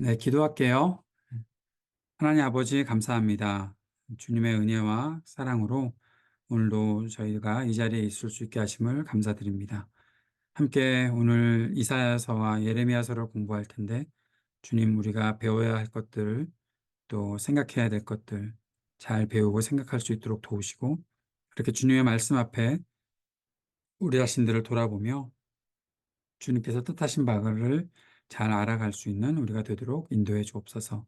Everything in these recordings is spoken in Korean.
네, 기도할게요. 하나님 아버지 감사합니다. 주님의 은혜와 사랑으로 오늘도 저희가 이 자리에 있을 수 있게 하심을 감사드립니다. 함께 오늘 이사야서와 예레미야서를 공부할 텐데 주님 우리가 배워야 할 것들 또 생각해야 될 것들 잘 배우고 생각할 수 있도록 도우시고 그렇게 주님의 말씀 앞에 우리 자신들을 돌아보며 주님께서 뜻하신 바를 잘 알아갈 수 있는 우리가 되도록 인도해 주옵소서.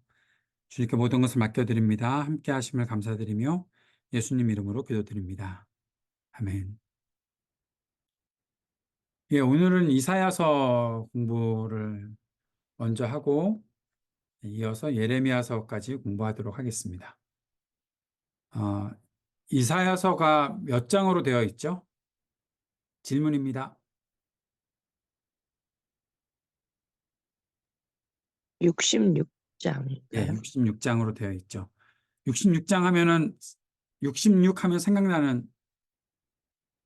주님께 모든 것을 맡겨드립니다. 함께 하심을 감사드리며 예수님 이름으로 기도드립니다. 아멘. 예, 오늘은 이사야서 공부를 먼저 하고 이어서 예레미야서까지 공부하도록 하겠습니다. 어, 이사야서가 몇 장으로 되어 있죠? 질문입니다. 예, 66장인가요? 66장으로 되어 있죠. 66장 하면은 66 하면 생각나는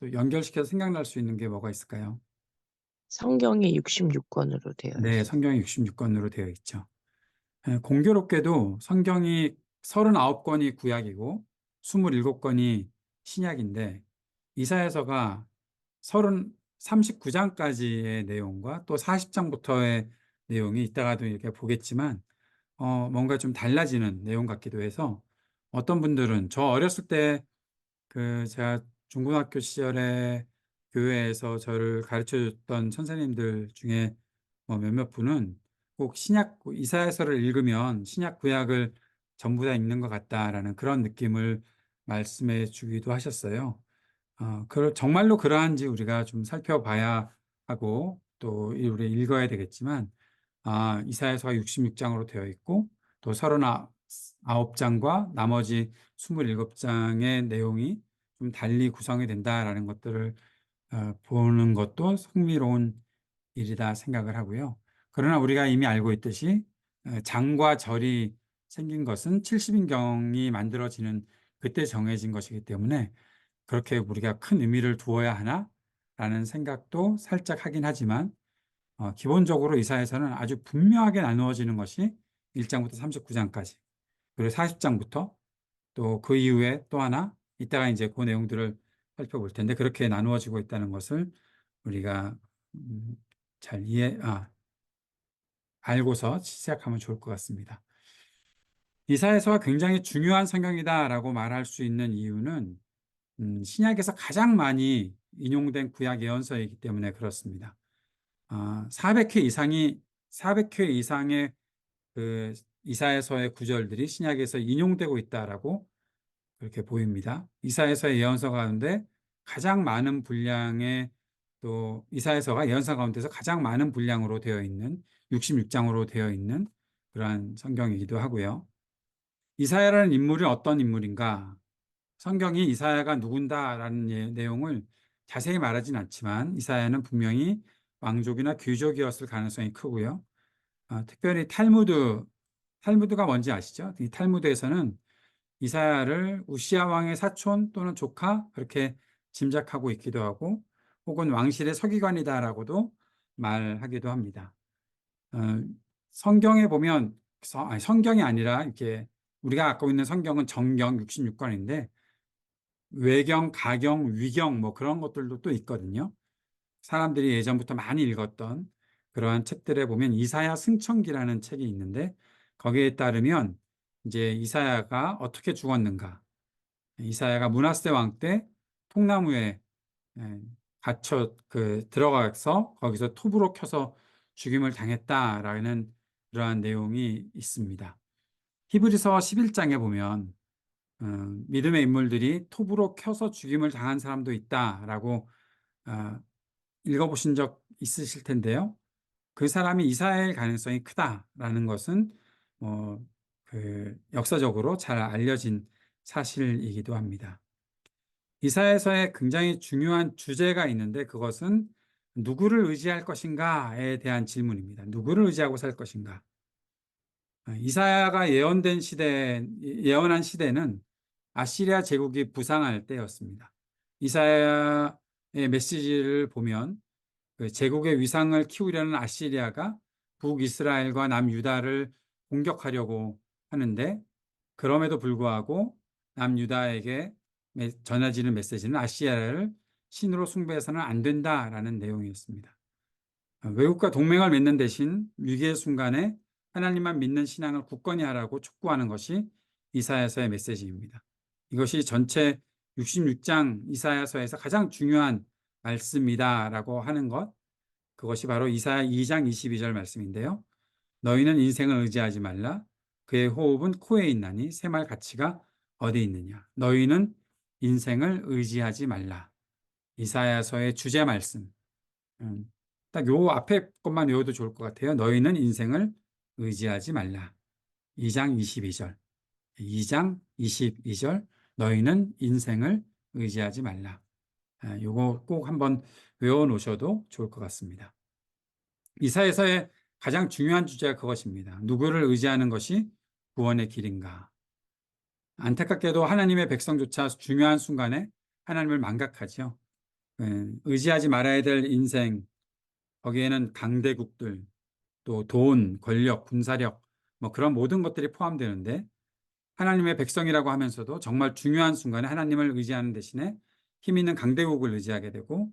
또 연결시켜서 생각날 수 있는 게 뭐가 있을까요? 성경이 66권으로 되어 네, 있어요. 성경이 66권으로 되어 있죠. 공교롭게도 성경이 39권이 구약이고 27권이 신약인데 이사야서가 39장까지의 내용과 또 40장부터의 내용이 이따가도 이렇게 보겠지만 뭔가 좀 달라지는 내용 같기도 해서 어떤 분들은 저 어렸을 때 제가 중고등학교 시절에 교회에서 저를 가르쳐 줬던 선생님들 중에 몇몇 분은 꼭 이사야서를 읽으면 신약 구약을 전부 다 읽는 것 같다라는 그런 느낌을 말씀해 주기도 하셨어요. 정말로 그러한지 우리가 좀 살펴봐야 하고 또 우리 읽어야 되겠지만 이사야서가 66장으로 되어 있고 또 39장과 나머지 27장의 내용이 좀 달리 구성이 된다라는 것들을 보는 것도 흥미로운 일이다 생각을 하고요. 그러나 우리가 이미 알고 있듯이 장과 절이 생긴 것은 70인경이 만들어지는 그때 정해진 것이기 때문에 그렇게 우리가 큰 의미를 두어야 하나라는 생각도 살짝 하긴 하지만 기본적으로 이사야서는 아주 분명하게 나누어지는 것이 1장부터 39장까지 그리고 40장부터 또 그 이후에 또 하나 이따가 이제 그 내용들을 살펴볼 텐데 그렇게 나누어지고 있다는 것을 우리가 음, 잘 알고서 시작하면 좋을 것 같습니다. 이사야서가 굉장히 중요한 성경이다라고 말할 수 있는 이유는 신약에서 가장 많이 인용된 구약 예언서이기 때문에 그렇습니다. 400회 이상의 그 이사야서의 구절들이 신약에서 인용되고 있다라고 그렇게 보입니다. 이사야서의 예언서 가운데 가장 많은 분량의 또 이사야서가 예언서 가운데서 가장 많은 분량으로 되어 있는 66장으로 되어 있는 그러한 성경이기도 하고요. 이사야라는 인물이 어떤 인물인가? 성경이 이사야가 누군다라는 내용을 자세히 말하진 않지만 이사야는 분명히 왕족이나 귀족이었을 가능성이 크고요. 특별히 탈무드가 뭔지 아시죠? 이 탈무드에서는 이사야를 우시야 왕의 사촌 또는 조카 그렇게 짐작하고 있기도 하고 혹은 왕실의 서기관이다라고도 말하기도 합니다. 어, 성경에 보면 성경이 아니라 이렇게 우리가 갖고 있는 성경은 정경 66권인데 외경, 가경, 위경 뭐 그런 것들도 또 있거든요. 사람들이 예전부터 많이 읽었던 그러한 책들에 보면 이사야 승천기라는 책이 있는데 거기에 따르면 이제 이사야가 어떻게 죽었는가 이사야가 므낫세 왕 때 통나무에 예, 갇혀 들어가서 거기서 톱으로 켜서 죽임을 당했다라는 그러한 내용이 있습니다. 히브리서 11장에 보면 믿음의 인물들이 톱으로 켜서 죽임을 당한 사람도 있다라고 어, 읽어보신 적 있으실 텐데요. 그 사람이 이사야일 가능성이 크다라는 것은 역사적으로 잘 알려진 사실이기도 합니다. 이사야서에 굉장히 중요한 주제가 있는데 그것은 누구를 의지할 것인가에 대한 질문입니다. 누구를 의지하고 살 것인가? 이사야가 예언한 시대는 아시리아 제국이 부상할 때였습니다. 이사야의 메시지를 보면 그 제국의 위상을 키우려는 아시리아가 북이스라엘과 남유다를 공격하려고 하는데, 그럼에도 불구하고 남유다에게 전해지는 메시지는 아시리아를 신으로 숭배해서는 안 된다라는 내용이었습니다. 외국과 동맹을 맺는 대신 위기의 순간에 하나님만 믿는 신앙을 굳건히 하라고 촉구하는 것이 이사야서의 메시지입니다. 이것이 전체 66장 이사야서에서 가장 중요한 말씀이다라고 하는 것, 그것이 바로 이사야 2장 22절 말씀인데요. 너희는 인생을 의지하지 말라. 그의 호흡은 코에 있나니 새말 가치가 어디 있느냐. 너희는 인생을 의지하지 말라. 이사야서의 주제 말씀. 딱 요 앞에 것만 외워도 좋을 것 같아요. 너희는 인생을 의지하지 말라. 2장 22절. 2장 22절. 너희는 인생을 의지하지 말라. 요거 꼭 한번 외워 놓으셔도 좋을 것 같습니다. 이사야서의 가장 중요한 주제가 그것입니다. 누구를 의지하는 것이 구원의 길인가. 안타깝게도 하나님의 백성조차 중요한 순간에 하나님을 망각하죠. 의지하지 말아야 될 인생, 거기에는 강대국들, 또 돈, 권력, 군사력, 뭐 그런 모든 것들이 포함되는데, 하나님의 백성이라고 하면서도 정말 중요한 순간에 하나님을 의지하는 대신에 힘 있는 강대국을 의지하게 되고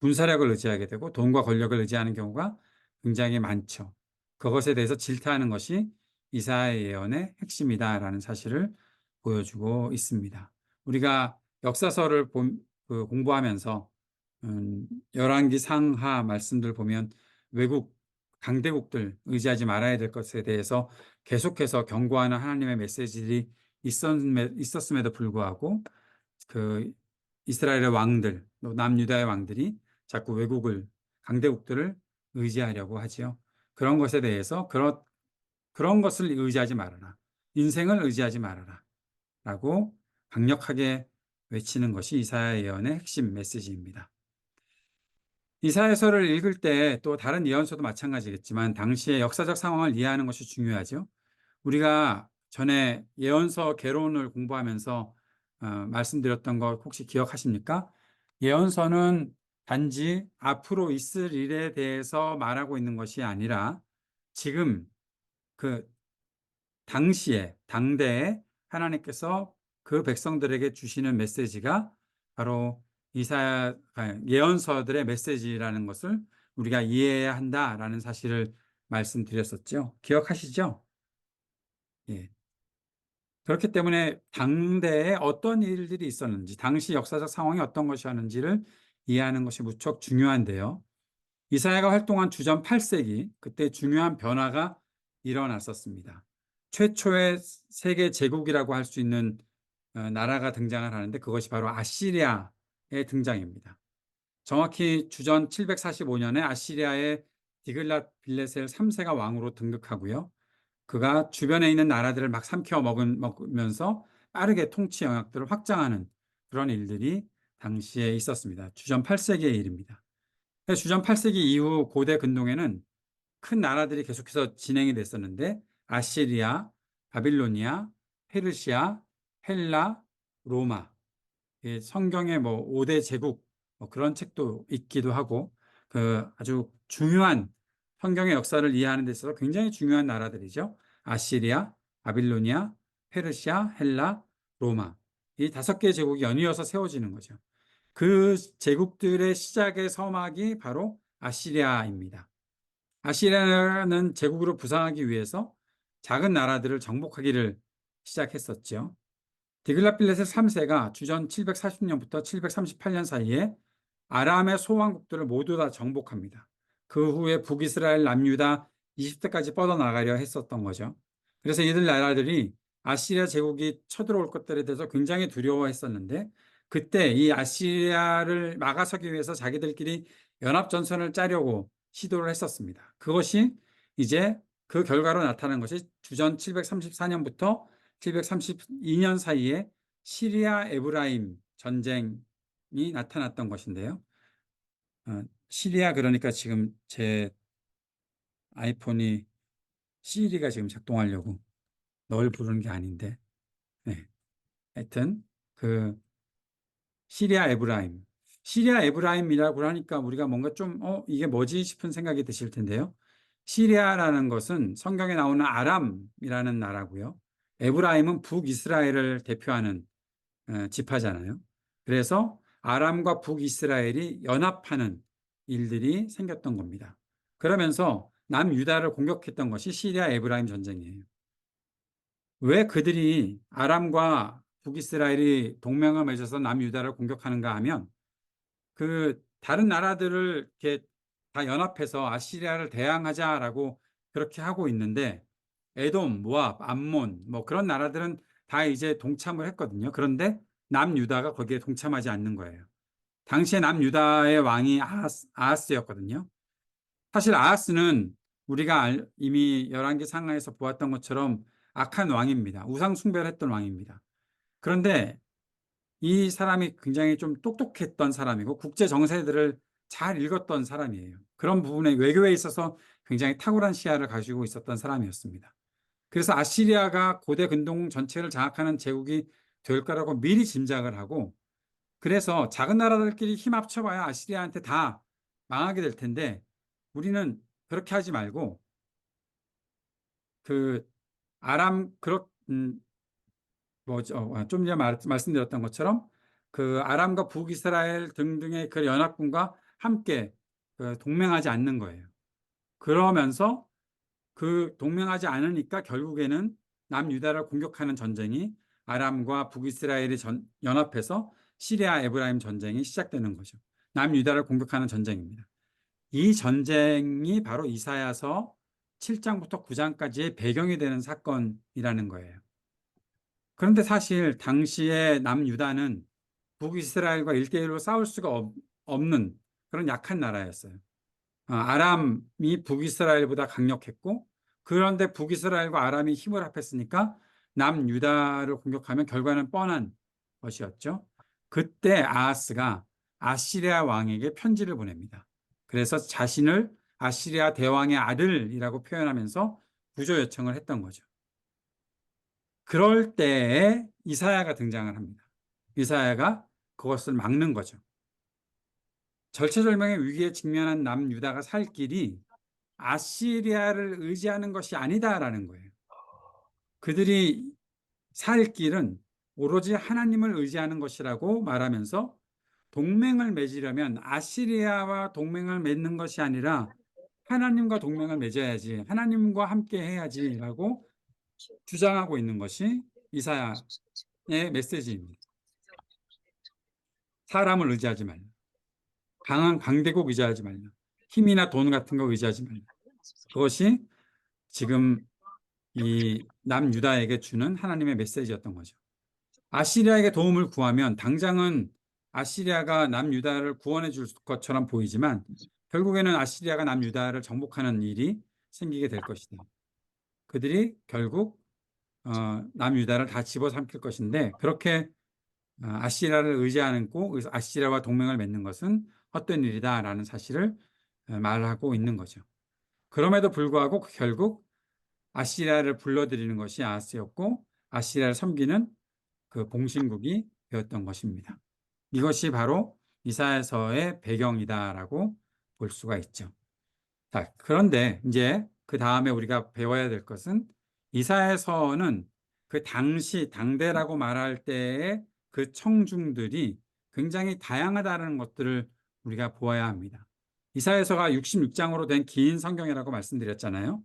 군사력을 의지하게 되고 돈과 권력을 의지하는 경우가 굉장히 많죠. 그것에 대해서 질타하는 것이 이사야의 예언의 핵심이다라는 사실을 보여주고 있습니다. 우리가 역사서를 공부하면서 열왕기 상하 말씀들 보면 외국 강대국들 의지하지 말아야 될 것에 대해서 계속해서 경고하는 하나님의 메시지들이 있었음에도 불구하고 그 이스라엘의 왕들, 또 남유다의 왕들이 자꾸 외국을, 강대국들을 의지하려고 하지요. 그런 것에 대해서 그런 것을 의지하지 말아라. 인생을 의지하지 말아라. 라고 강력하게 외치는 것이 이사야 예언의 핵심 메시지입니다. 이사야서를 읽을 때 또 다른 예언서도 마찬가지겠지만 당시의 역사적 상황을 이해하는 것이 중요하죠. 우리가 전에 예언서 개론을 공부하면서 말씀드렸던 거 혹시 기억하십니까? 예언서는 단지 앞으로 있을 일에 대해서 말하고 있는 것이 아니라 지금 그 당시에 당대에 하나님께서 그 백성들에게 주시는 메시지가 바로 예언서들의 메시지라는 것을 우리가 이해해야 한다라는 사실을 말씀드렸었죠. 기억하시죠? 예. 그렇기 때문에 당대에 어떤 일들이 있었는지, 당시 역사적 상황이 어떤 것이었는지를 이해하는 것이 무척 중요한데요. 이사야가 활동한 주전 8세기, 그때 중요한 변화가 일어났었습니다. 최초의 세계 제국이라고 할 수 있는 나라가 등장을 하는데 그것이 바로 아시리아의 등장입니다. 정확히 주전 745년에 아시리아의 디글랏빌레셀 3세가 왕으로 등극하고요. 그가 주변에 있는 나라들을 막 삼켜 먹으면서 빠르게 통치 영역들을 확장하는 그런 일들이 당시에 있었습니다. 주전 8세기의 일입니다. 주전 8세기 이후 고대 근동에는 큰 나라들이 계속해서 진행이 됐었는데 아시리아, 바빌로니아, 페르시아, 헬라, 로마, 성경의 뭐 5대 제국 그런 책도 있기도 하고 그 아주 중요한 성경의 역사를 이해하는 데 있어서 굉장히 중요한 나라들이죠. 아시리아, 바빌로니아, 페르시아, 헬라, 로마. 이 5개의 제국이 연이어서 세워지는 거죠. 그 제국들의 시작의 서막이 바로 아시리아입니다. 아시리아는 제국으로 부상하기 위해서 작은 나라들을 정복하기를 시작했었죠. 디글랏빌레셀 3세가 주전 740년부터 738년 사이에 아람의 소왕국들을 모두 다 정복합니다. 그 후에 북이스라엘, 남유다, 20대까지 뻗어나가려 했었던 거죠. 그래서 이들 나라들이 아시리아 제국이 쳐들어올 것들에 대해서 굉장히 두려워했었는데 그때 이 아시리아를 막아서기 위해서 자기들끼리 연합전선을 짜려고 시도를 했었습니다. 그것이 이제 그 결과로 나타난 것이 주전 734년부터 732년 사이에 시리아 에브라임 전쟁이 나타났던 것인데요. 시리아 그러니까 지금 제 아이폰이 시리가 지금 작동하려고 널 부르는 게 아닌데, 네. 하여튼 그 시리아 에브라임이라고 하니까 우리가 뭔가 좀 이게 뭐지 싶은 생각이 드실 텐데요. 시리아라는 것은 성경에 나오는 아람이라는 나라고요. 에브라임은 북이스라엘을 대표하는 지파잖아요. 그래서 아람과 북이스라엘이 연합하는 일들이 생겼던 겁니다. 그러면서 남유다를 공격했던 것이 시리아 에브라임 전쟁이에요. 왜 그들이 아람과 북이스라엘이 동맹을 맺어서 남유다를 공격하는가 하면 그 다른 나라들을 이렇게 다 연합해서 아시리아를 대항하자라고 그렇게 하고 있는데 에돔, 모압, 암몬 뭐 그런 나라들은 다 이제 동참을 했거든요. 그런데 남유다가 거기에 동참하지 않는 거예요. 당시에 남유다의 왕이 아하스였거든요. 사실 아하스는 우리가 이미 열왕기 상하에서 보았던 것처럼 악한 왕입니다. 우상 숭배를 했던 왕입니다. 그런데 이 사람이 굉장히 좀 똑똑했던 사람이고 국제 정세들을 잘 읽었던 사람이에요. 그런 부분에 외교에 있어서 굉장히 탁월한 시야를 가지고 있었던 사람이었습니다. 그래서 아시리아가 고대 근동 전체를 장악하는 제국이 될 거라고 미리 짐작을 하고 그래서 작은 나라들끼리 힘 합쳐봐야 아시리아한테 다 망하게 될 텐데 우리는 그렇게 하지 말고 그 아람 좀 전에 말씀드렸던 것처럼 그 아람과 북이스라엘 등등의 그 연합군과 함께 동맹하지 않는 거예요. 그러면서 그 동맹하지 않으니까 결국에는 남유다를 공격하는 전쟁이 아람과 북이스라엘이 연합해서 시리아 에브라임 전쟁이 시작되는 거죠. 남유다를 공격하는 전쟁입니다. 이 전쟁이 바로 이사야서 7장부터 9장까지의 배경이 되는 사건이라는 거예요. 그런데 사실 당시에 남유다는 북이스라엘과 1대1로 싸울 수가 없는 그런 약한 나라였어요. 아람이 북이스라엘보다 강력했고 그런데 북이스라엘과 아람이 힘을 합했으니까 남유다를 공격하면 결과는 뻔한 것이었죠. 그때 아하스가 아시리아 왕에게 편지를 보냅니다. 그래서 자신을 아시리아 대왕의 아들이라고 표현하면서 구조 요청을 했던 거죠. 그럴 때에 이사야가 등장을 합니다. 이사야가 그것을 막는 거죠. 절체절명의 위기에 직면한 남유다가 살 길이 아시리아를 의지하는 것이 아니다라는 거예요. 그들이 살 길은 오로지 하나님을 의지하는 것이라고 말하면서 동맹을 맺으려면 아시리아와 동맹을 맺는 것이 아니라 하나님과 동맹을 맺어야지, 하나님과 함께 해야지라고 주장하고 있는 것이 이사야의 메시지입니다. 사람을 의지하지 말라. 강한 강대국 의지하지 말라. 힘이나 돈 같은 거 의지하지 말라. 그것이 지금 이 남유다에게 주는 하나님의 메시지였던 거죠. 아시리아에게 도움을 구하면 당장은 아시리아가 남유다를 구원해 줄 것처럼 보이지만 결국에는 아시리아가 남유다를 정복하는 일이 생기게 될 것이다. 그들이 결국 남유다를 다 집어삼킬 것인데 그렇게 아시리아를 의지하지 않고 아시리아와 동맹을 맺는 것은 헛된 일이다라는 사실을 말하고 있는 거죠. 그럼에도 불구하고 결국 아시리아를 불러들이는 것이 아하스였고 아시리아를 섬기는 그 봉신국이 되었던 것입니다. 이것이 바로 이사야서의 배경이다라고 볼 수가 있죠. 자, 그런데 이제 그 다음에 우리가 배워야 될 것은 이사야서는 그 당시 당대라고 말할 때의 그 청중들이 굉장히 다양하다는 것들을 우리가 보아야 합니다. 이사야서가 66장으로 된 긴 성경이라고 말씀드렸잖아요.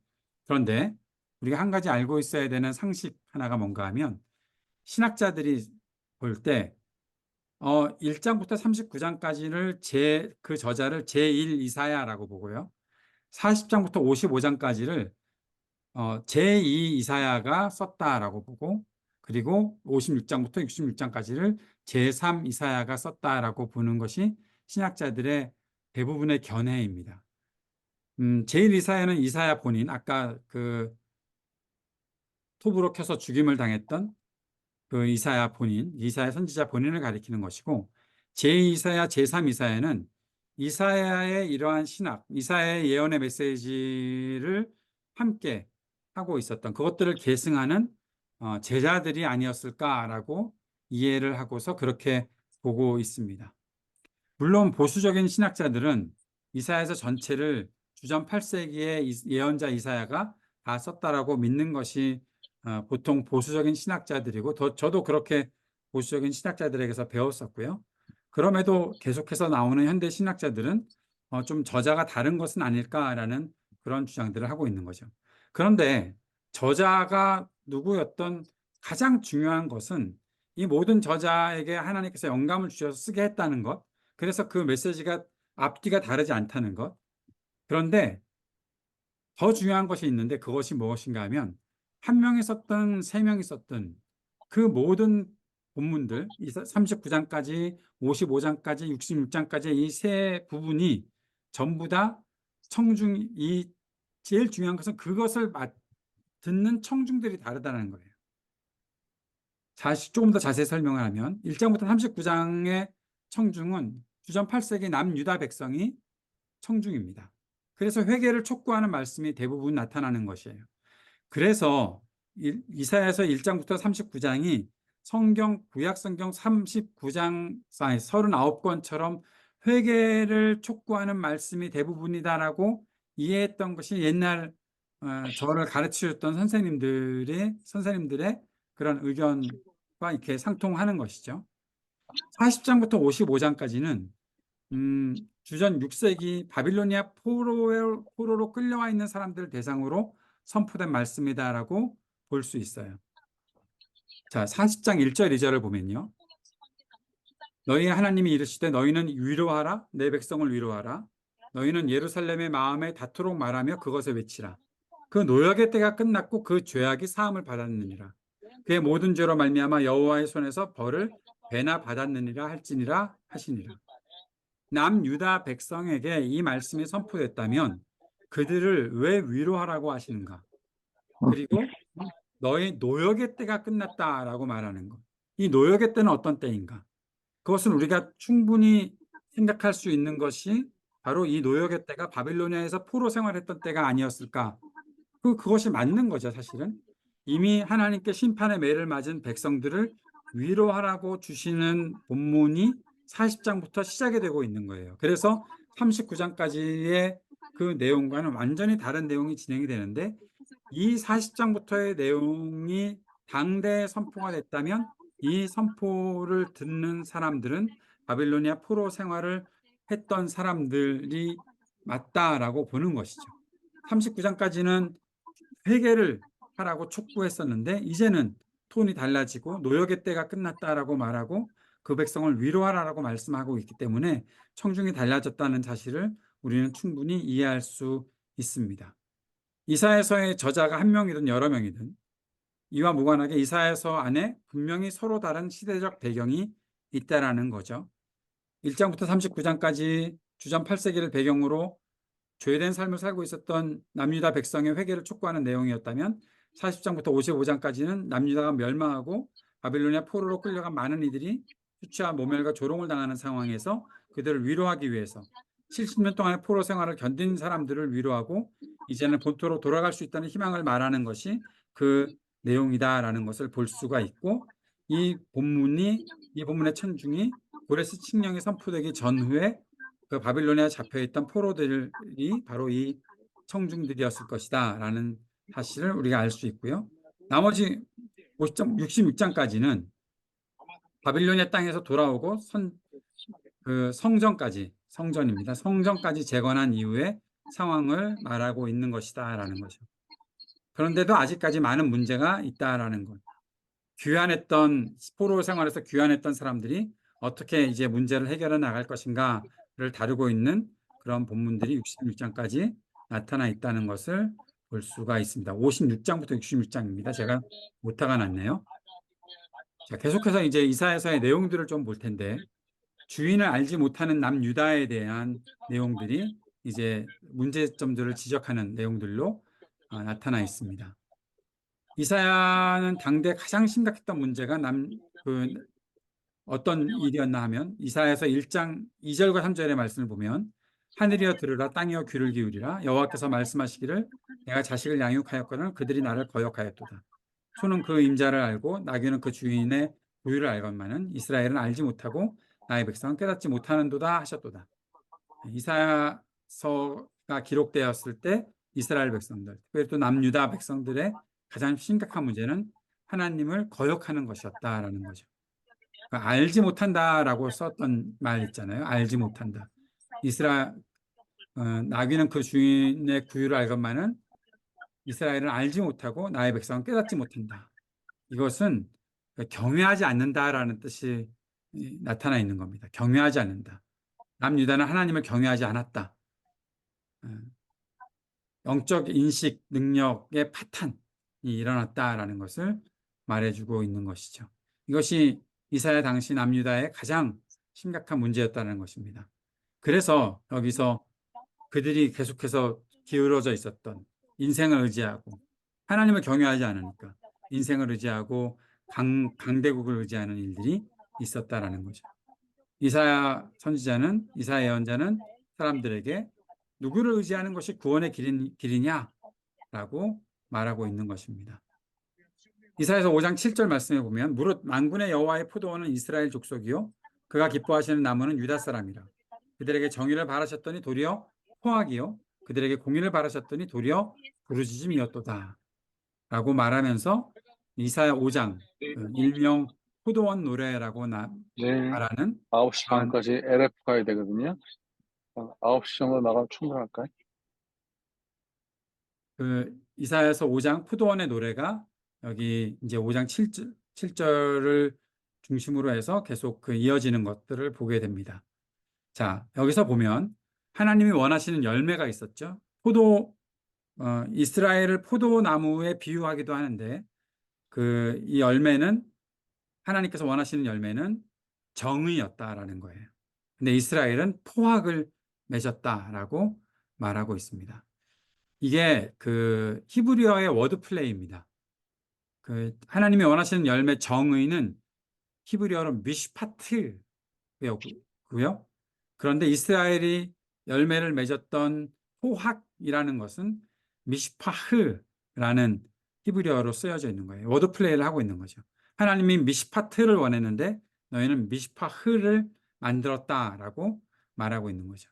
그런데 우리가 한 가지 알고 있어야 되는 상식 하나가 뭔가 하면 신학자들이 볼 때 1장부터 39장까지를 그 저자를 제1 이사야라고 보고요. 40장부터 55장까지를 제2 이사야가 썼다라고 보고 그리고 56장부터 66장까지를 제3 이사야가 썼다라고 보는 것이 신학자들의 대부분의 견해입니다. 제1 이사야는 이사야 본인, 아까 그 톱으로 켜서 죽임을 당했던 그 이사야 본인, 이사야 선지자 본인을 가리키는 것이고 제2이사야, 제3이사야는 이사야의 이러한 신학, 이사야의 예언의 메시지를 함께 하고 있었던 그것들을 계승하는 제자들이 아니었을까라고 이해를 하고서 그렇게 보고 있습니다. 물론 보수적인 신학자들은 이사야서 전체를 주전 8세기의 예언자 이사야가 다 썼다라고 믿는 것이 보통 보수적인 신학자들이고 저도 그렇게 보수적인 신학자들에게서 배웠었고요. 그럼에도 계속해서 나오는 현대 신학자들은 좀 저자가 다른 것은 아닐까라는 그런 주장들을 하고 있는 거죠. 그런데 저자가 누구였던 가장 중요한 것은 이 모든 저자에게 하나님께서 영감을 주셔서 쓰게 했다는 것, 그래서 그 메시지가 앞뒤가 다르지 않다는 것. 그런데 더 중요한 것이 있는데 그것이 무엇인가 하면 한 명이 썼든 세 명이 썼든 그 모든 본문들 39장까지 55장까지 66장까지 이 세 부분이 전부 다 청중이 제일 중요한 것은 그것을 듣는 청중들이 다르다는 거예요. 조금 더 자세히 설명을 하면 1장부터 39장의 청중은 주전 8세기 남유다 백성이 청중입니다. 그래서 회개를 촉구하는 말씀이 대부분 나타나는 것이에요. 그래서 이사야서 1장부터 39장이 구약 성경 39장, 39권처럼 회개를 촉구하는 말씀이 대부분이다라고 이해했던 것이 옛날 저를 가르치셨던 선생님들의 그런 의견과 이렇게 상통하는 것이죠. 40장부터 55장까지는 주전 6세기 바빌로니아 포로로 끌려와 있는 사람들 대상으로 선포된 말씀이다라고 볼 수 있어요. 자, 40장 1절 2절을 보면요. 너희 하나님이 이르시되 너희는 위로하라 내 백성을 위로하라 너희는 예루살렘의 마음에 닿도록 말하며 그것을 외치라. 그 노역의 때가 끝났고 그 죄악이 사함을 받았느니라. 그의 모든 죄로 말미암아 여호와의 손에서 벌을 배나 받았느니라 할지니라 하시니라. 남유다 백성에게 이 말씀이 선포됐다면 그들을 왜 위로하라고 하시는가? 그리고 너희 노역의 때가 끝났다라고 말하는 것. 이 노역의 때는 어떤 때인가? 그것은 우리가 충분히 생각할 수 있는 것이 바로 이 노역의 때가 바빌로니아에서 포로 생활했던 때가 아니었을까? 그것이 맞는 거죠, 사실은. 이미 하나님께 심판의 매를 맞은 백성들을 위로하라고 주시는 본문이 40장부터 시작이 되고 있는 거예요. 그래서 39장까지의 그 내용과는 완전히 다른 내용이 진행이 되는데 이 40장부터의 내용이 당대에 선포가 됐다면 이 선포를 듣는 사람들은 바빌로니아 포로 생활을 했던 사람들이 맞다라고 보는 것이죠. 39장까지는 회개를 하라고 촉구했었는데 이제는 톤이 달라지고 노역의 때가 끝났다라고 말하고 그 백성을 위로하라고 말씀하고 있기 때문에 청중이 달라졌다는 사실을 우리는 충분히 이해할 수 있습니다. 이사야서의 저자가 한 명이든 여러 명이든 이와 무관하게 이사야서 안에 분명히 서로 다른 시대적 배경이 있다라는 거죠. 1장부터 39장까지 주전 8세기를 배경으로 죄된 삶을 살고 있었던 남유다 백성의 회개를 촉구하는 내용이었다면 40장부터 55장까지는 남유다가 멸망하고 바빌로니아 포로로 끌려간 많은 이들이 수치와 모멸과 조롱을 당하는 상황에서 그들을 위로하기 위해서 70년 동안의 포로 생활을 견딘 사람들을 위로하고 이제는 본토로 돌아갈 수 있다는 희망을 말하는 것이 그 내용이다라는 것을 볼 수가 있고 이 본문의 천중이 고레스 칙령이 선포되기 전후에 그 바빌로니아에 잡혀있던 포로들이 바로 이 청중들이었을 것이다라는 사실을 우리가 알 수 있고요. 나머지 66장까지는 바빌로니아 땅에서 돌아오고 성전입니다. 성전까지 재건한 이후의 상황을 말하고 있는 것이다라는 거죠. 그런데도 아직까지 많은 문제가 있다라는 것. 포로 생활에서 귀환했던 사람들이 어떻게 이제 문제를 해결해 나갈 것인가를 다루고 있는 그런 본문들이 66장까지 나타나 있다는 것을 볼 수가 있습니다. 56장부터 66장입니다. 제가 오타가 났네요. 자, 계속해서 이제 이사야서의 내용들을 좀 볼 텐데 주인을 알지 못하는 남유다에 대한 내용들이 이제 문제점들을 지적하는 내용들로 나타나 있습니다. 이사야는 당대 가장 심각했던 문제가 어떤 일이었나 하면 이사야서 1장 2절과 3절의 말씀을 보면 하늘이여 들으라 땅이여 귀를 기울이라 여호와께서 말씀하시기를 내가 자식을 양육하였거늘 그들이 나를 거역하였도다. 소는 그 임자를 알고 나귀는 그 주인의 부유를 알건만은 이스라엘은 알지 못하고 나의 백성은 깨닫지 못하는도다 하셨도다. 이사야서 기록되었을 때 이스라엘 백성들, 특별히 또 남유다 백성들의 가장 심각한 문제는 하나님을 거역하는 것이었다라는 거죠. 그러니까 알지 못한다라고 썼던 말 있잖아요. 알지 못한다. 나귀는 그 주인의 구유를 알건만은 이스라엘은 알지 못하고 나의 백성은 깨닫지 못한다. 이것은 경외하지 않는다라는 뜻이 나타나 있는 겁니다. 경외하지 않는다. 남유다는 하나님을 경외하지 않았다. 어, 영적 인식 능력의 파탄이 일어났다라는 것을 말해주고 있는 것이죠. 이것이 이사야 당시 남유다의 가장 심각한 문제였다는 것입니다. 그래서 여기서 그들이 계속해서 기울어져 있었던 인생을 의지하고 하나님을 경외하지 않으니까 인생을 의지하고 강대국을 의지하는 일들이 있었다라는 거죠. 이사야 예언자는 사람들에게 누구를 의지하는 것이 구원의 길이냐라고 말하고 있는 것입니다. 이사야서 5장 7절 말씀에 보면 무릇 만군의 여호와의 포도원은 이스라엘 족속이요 그가 기뻐하시는 나무는 유다 사람이라. 그들에게 정의를 바라셨더니 도리어 포악이요 그들에게 공의를 바라셨더니 도리어 부르짖음이었도다 라고 말하면서 이사야 5장 일명 포도원 노래라고 내일 말하는 9시 그러한 반까지 LF 가야 되거든요. 9시 정도 나가면 충분할까요? 이사야서 5장 포도원의 노래가 여기 이제 5장 7절을 중심으로 해서 계속 이어지는 것들을 보게 됩니다. 자, 여기서 보면 하나님이 원하시는 열매가 있었죠. 이스라엘을 포도나무에 비유하기도 하는데 이 열매는 하나님께서 원하시는 열매는 정의였다라는 거예요. 근데 이스라엘은 포악을 맺었다라고 말하고 있습니다. 이게 히브리어의 워드 플레이입니다. 하나님이 원하시는 열매 정의는 히브리어로 미슈파트고요. 그런데 이스라엘이 열매를 맺었던 포학이라는 것은 미슈파흐라는 히브리어로 쓰여져 있는 거예요. 워드 플레이를 하고 있는 거죠. 하나님이 미슈파트를 원했는데 너희는 미슈파흐를 만들었다라고 말하고 있는 거죠.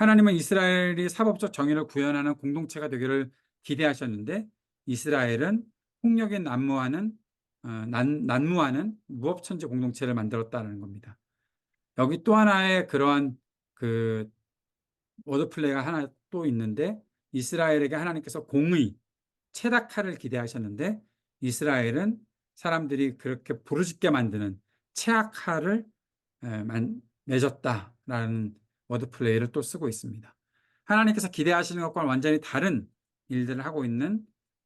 하나님은 이스라엘이 사법적 정의를 구현하는 공동체가 되기를 기대하셨는데 이스라엘은 폭력에 난무하는 무법천지 공동체를 만들었다는 겁니다. 여기 또 하나의 그러한 워드플레이가 하나 또 있는데 이스라엘에게 하나님께서 공의, 체다카를 기대하셨는데 이스라엘은 사람들이 그렇게 부르짖게 만드는 체악하를 맺었다라는 워드플레이를 또 쓰고 있습니다. 하나님께서 기대하시는 것과는 완전히 다른 일들을 하고 있는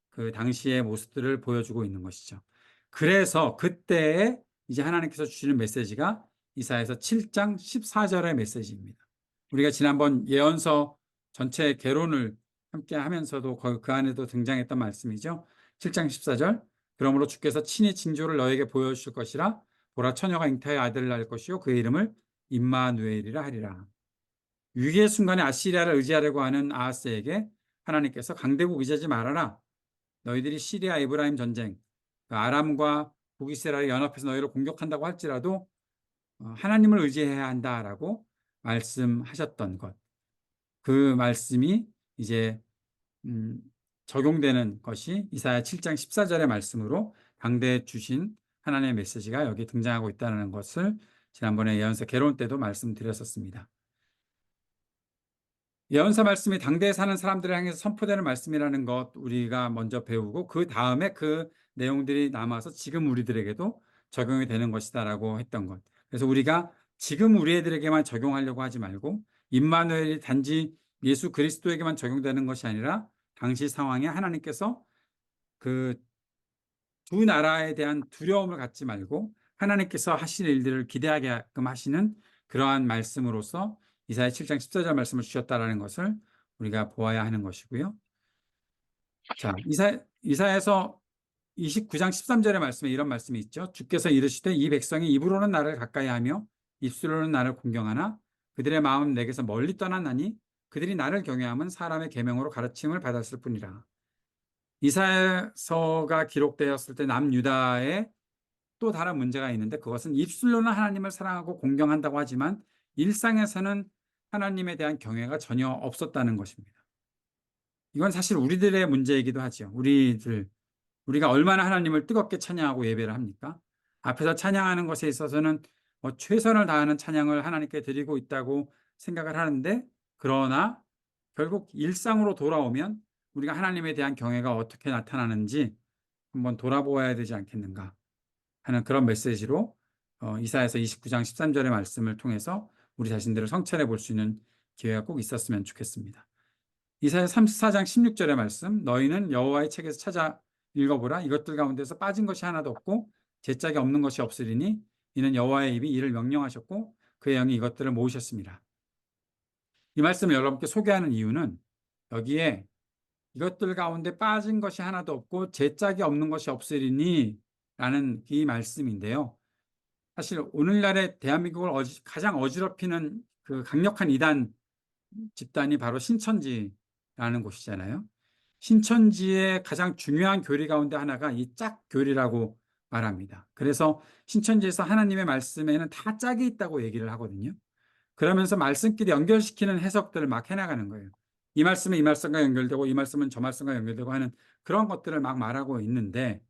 그 당시의 모습들을 보여주고 있는 것이죠. 그래서 그때에 이제 하나님께서 주시는 메시지가 이사야서 7장 14절의 메시지입니다. 우리가 지난번 예언서 전체 개론을 함께 하면서도 그 안에도 등장했던 말씀이죠. 7장 14절 그러므로 주께서 친히 징조를 너에게 보여주실 것이라 보라 처녀가 잉태하여 아들을 낳을 것이요 그의 이름을 임마누엘이라 하리라. 위기의 순간에 아시리아를 의지하려고 하는 아하스에게 하나님께서 강대국 의지하지 말아라. 너희들이 시리아 에브라임 전쟁, 아람과 북이스라엘이 연합해서 너희를 공격한다고 할지라도 하나님을 의지해야 한다라고 말씀하셨던 것. 그 말씀이 이제 적용되는 것이 이사야 7장 14절의 말씀으로 당대에 주신 하나님의 메시지가 여기 등장하고 있다는 것을 지난번에 예언서 개론 때도 말씀드렸었습니다. 예언서 말씀이 당대에 사는 사람들을 향해서 선포되는 말씀이라는 것 우리가 먼저 배우고 그 다음에 그 내용들이 남아서 지금 우리들에게도 적용이 되는 것이다라고 했던 것. 그래서 우리가 지금 우리 애들에게만 적용하려고 하지 말고 임마누엘이 단지 예수 그리스도에게만 적용되는 것이 아니라 당시 상황에 하나님께서 그 두 나라에 대한 두려움을 갖지 말고 하나님께서 하실 일들을 기대하게끔 하시는 그러한 말씀으로서 이사야 7장 14절 말씀을 주셨다라는 것을 우리가 보아야 하는 것이고요. 자, 이사야서 29장 13절의 말씀에 이런 말씀이 있죠. 주께서 이르시되 이 백성이 입으로는 나를 가까이 하며 입술로는 나를 공경하나 그들의 마음은 내게서 멀리 떠났나니 그들이 나를 경외함은 사람의 계명으로 가르침을 받았을 뿐이라. 이사야서가 기록되었을 때 남유다에 또 다른 문제가 있는데 그것은 입술로는 하나님을 사랑하고 공경한다고 하지만 일상에서는 하나님에 대한 경외가 전혀 없었다는 것입니다. 이건 사실 우리들의 문제이기도 하죠. 우리가 얼마나 하나님을 뜨겁게 찬양하고 예배를 합니까? 앞에서 찬양하는 것에 있어서는 뭐 최선을 다하는 찬양을 하나님께 드리고 있다고 생각을 하는데, 그러나 결국 일상으로 돌아오면 우리가 하나님에 대한 경외가 어떻게 나타나는지 한번 돌아보아야 되지 않겠는가 하는 그런 메시지로 이사야서 29장 13절의 말씀을 통해서 우리 자신들을 성찰해 볼 수 있는 기회가 꼭 있었으면 좋겠습니다. 이사야 34장 16절의 말씀, 너희는 여호와의 책에서 찾아 읽어보라. 이것들 가운데서 빠진 것이 하나도 없고 제짝이 없는 것이 없으리니 이는 여호와의 입이 이를 명령하셨고 그의 영이 이것들을 모으셨습니다. 이 말씀을 여러분께 소개하는 이유는 여기에 이것들 가운데 빠진 것이 하나도 없고 제짝이 없는 것이 없으리니 라는 이 말씀인데요. 사실 오늘날의 대한민국을 가장 어지럽히는 그 강력한 이단 집단이 바로 신천지라는 곳이잖아요. 신천지의 가장 중요한 교리 가운데 하나가 이 짝교리라고 말합니다. 그래서 신천지에서 하나님의 말씀에는 다 짝이 있다고 얘기를 하거든요. 그러면서 말씀끼리 연결시키는 해석들을 막 해나가는 거예요. 이 말씀은 이 말씀과 연결되고 이 말씀은 저 말씀과 연결되고 하는 그런 것들을 막 말하고 있는데,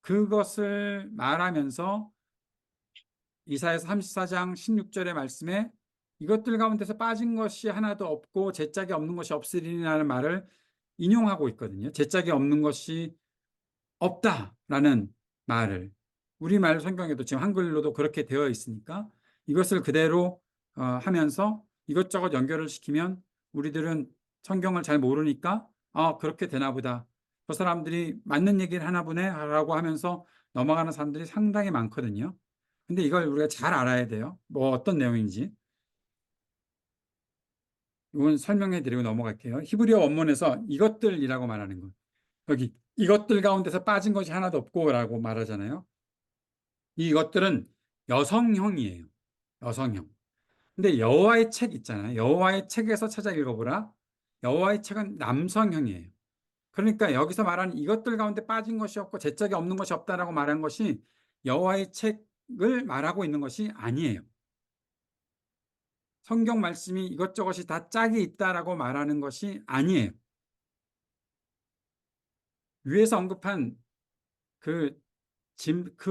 그것을 말하면서 이사야서 34장 16절의 말씀에 이것들 가운데서 빠진 것이 하나도 없고 제짝이 없는 것이 없으리라는 말을 인용하고 있거든요. 제짝이 없는 것이 없다라는 말을 우리말 성경에도 지금 한글로도 그렇게 되어 있으니까 이것을 그대로 하면서 이것저것 연결을 시키면 우리들은 성경을 잘 모르니까 그렇게 되나 보다, 저 사람들이 맞는 얘기를 하나 보네 라고 하면서 넘어가는 사람들이 상당히 많거든요. 근데 이걸 우리가 잘 알아야 돼요. 뭐 어떤 내용인지. 이건 설명해 드리고 넘어갈게요. 히브리어 원문에서 이것들이라고 말하는 것, 여기 이것들 가운데서 빠진 것이 하나도 없고 라고 말하잖아요. 이것들은 여성형이에요. 여성형. 근데 여호와의 책 있잖아요. 여호와의 책에서 찾아 읽어보라. 여호와의 책은 남성형이에요. 그러니까 여기서 말하는 이것들 가운데 빠진 것이 없고 제짝이 없는 것이 없다라고 말한 것이 여호와의 책을 말하고 있는 것이 아니에요. 성경 말씀이 이것저것이 다 짝이 있다라고 말하는 것이 아니에요. 위에서 언급한 그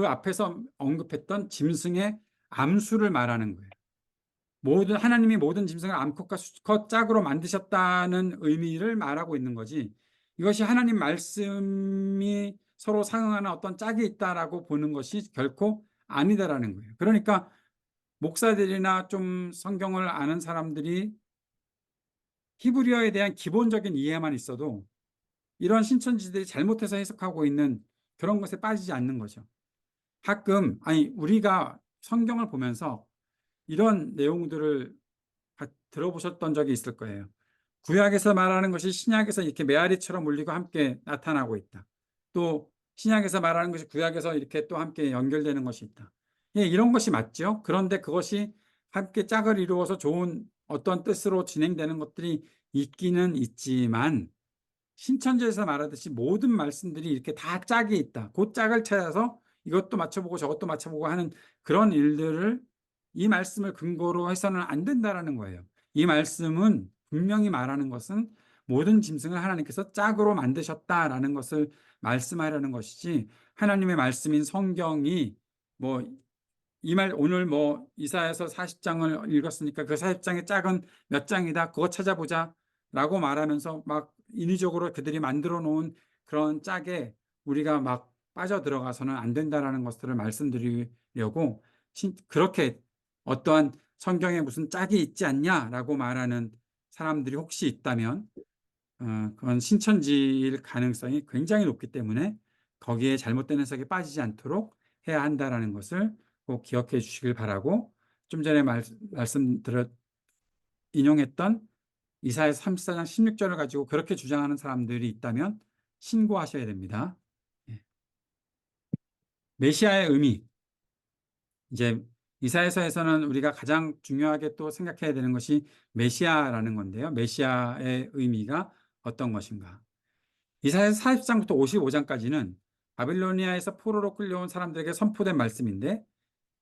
앞에서 언급했던 짐승의 암수를 말하는 거예요. 하나님이 모든 짐승을 암컷과 수컷 짝으로 만드셨다는 의미를 말하고 있는 거지, 이것이 하나님 말씀이 서로 상응하는 어떤 짝이 있다라고 보는 것이 결코 아니다라는 거예요. 그러니까 목사들이나 좀 성경을 아는 사람들이 히브리어에 대한 기본적인 이해만 있어도 이런 신천지들이 잘못해서 해석하고 있는 그런 것에 빠지지 않는 거죠. 가끔 우리가 성경을 보면서 이런 내용들을 들어보셨던 적이 있을 거예요. 구약에서 말하는 것이 신약에서 이렇게 메아리처럼 울리고 함께 나타나고 있다. 또 신약에서 말하는 것이 구약에서 이렇게 또 함께 연결되는 것이 있다. 예, 이런 것이 맞죠. 그런데 그것이 함께 짝을 이루어서 좋은 어떤 뜻으로 진행되는 것들이 있기는 있지만, 신천지에서 말하듯이 모든 말씀들이 이렇게 다 짝이 있다, 그 짝을 찾아서 이것도 맞춰보고 저것도 맞춰보고 하는 그런 일들을 이 말씀을 근거로 해서는 안 된다라는 거예요. 이 말씀은 분명히 말하는 것은 모든 짐승을 하나님께서 짝으로 만드셨다라는 것을 말씀하려는 것이지, 하나님의 말씀인 성경이 오늘 이사야서 40장을 읽었으니까 그 40장의 짝은 몇 장이다, 그거 찾아보자 라고 말하면서 막 인위적으로 그들이 만들어 놓은 그런 짝에 우리가 막 빠져들어가서는 안 된다라는 것들을 말씀드리려고, 그렇게 어떠한 성경에 무슨 짝이 있지 않냐라고 말하는 사람들이 혹시 있다면 그건 신천지일 가능성이 굉장히 높기 때문에 거기에 잘못된 해석에 빠지지 않도록 해야 한다라는 것을 꼭 기억해 주시길 바라고, 좀 전에 인용했던 이사야서 34장 16절을 가지고 그렇게 주장하는 사람들이 있다면 신고하셔야 됩니다. 메시아의 의미, 이제 이사야서에서는 우리가 가장 중요하게 또 생각해야 되는 것이 메시아라는 건데요. 메시아의 의미가 어떤 것인가? 이사야서 40장부터 55장까지는 바빌로니아에서 포로로 끌려온 사람들에게 선포된 말씀인데,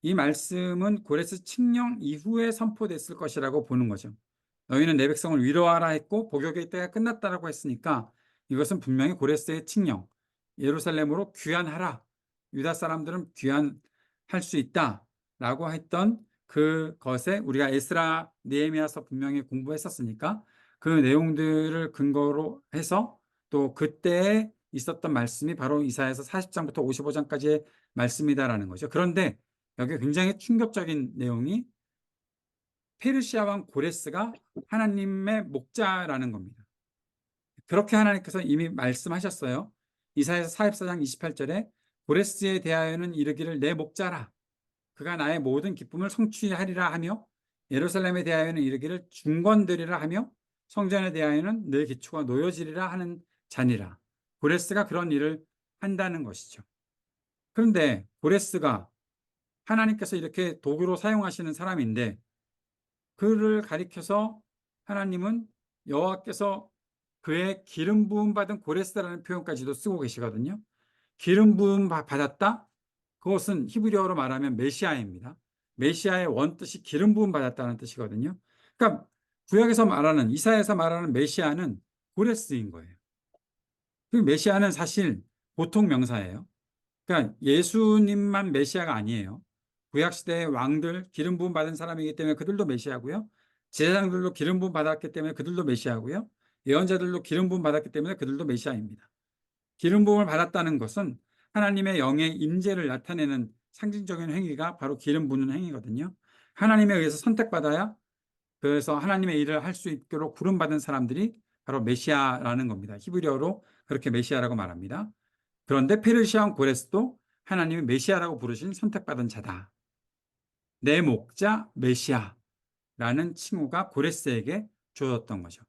이 말씀은 고레스 칙령 이후에 선포됐을 것이라고 보는 거죠. 너희는 내 백성을 위로하라 했고 복역의 때가 끝났다라고 했으니까 이것은 분명히 고레스의 칙령, 예루살렘으로 귀환하라. 유다 사람들은 귀환할 수 있다라고 했던 그것에 우리가 에스라, 느헤미야서 분명히 공부했었으니까 그 내용들을 근거로 해서 또 그때에 있었던 말씀이 바로 이사야서 40장부터 55장까지의 말씀이다라는 거죠. 그런데 여기 굉장히 충격적인 내용이 페르시아 왕 고레스가 하나님의 목자라는 겁니다. 그렇게 하나님께서 이미 말씀하셨어요. 이사야서 44장 28절에 고레스에 대하여는 이르기를 내 목자라. 그가 나의 모든 기쁨을 성취하리라 하며 예루살렘에 대하여는 이르기를 중건되리라 하며 성전에 대하여는 내 기초가 놓여지리라 하는 자니라. 고레스가 그런 일을 한다는 것이죠. 그런데 고레스가 하나님께서 이렇게 도구로 사용하시는 사람인데 그를 가리켜서 하나님은 여호와께서 그의 기름 부음 받은 고레스라는 표현까지도 쓰고 계시거든요. 기름 부음 받았다? 그것은 히브리어로 말하면 메시아입니다. 메시아의 원뜻이 기름 부음 받았다는 뜻이거든요. 그러니까 구약에서 말하는, 이사야에서 말하는 메시아는 고레스인 거예요. 그 메시아는 사실 보통 명사예요. 그러니까 예수님만 메시아가 아니에요. 구약 시대의 왕들 기름 부음 받은 사람이기 때문에 그들도 메시아고요. 제사장들도 기름 부음 받았기 때문에 그들도 메시아고요. 예언자들도 기름 부음 받았기 때문에 그들도 메시아입니다. 기름 부음을 받았다는 것은 하나님의 영의 임재를 나타내는 상징적인 행위가 바로 기름 부는 행위거든요. 하나님에 의해서 선택받아야 그래서 하나님의 일을 할 수 있도록 부름 받은 사람들이 바로 메시아라는 겁니다. 히브리어로 그렇게 메시아라고 말합니다. 그런데 페르시아 왕 고레스도 하나님이 메시아라고 부르신 선택받은 자다. 내 목자 메시아라는 칭호가 고레스에게 주어졌던 거죠.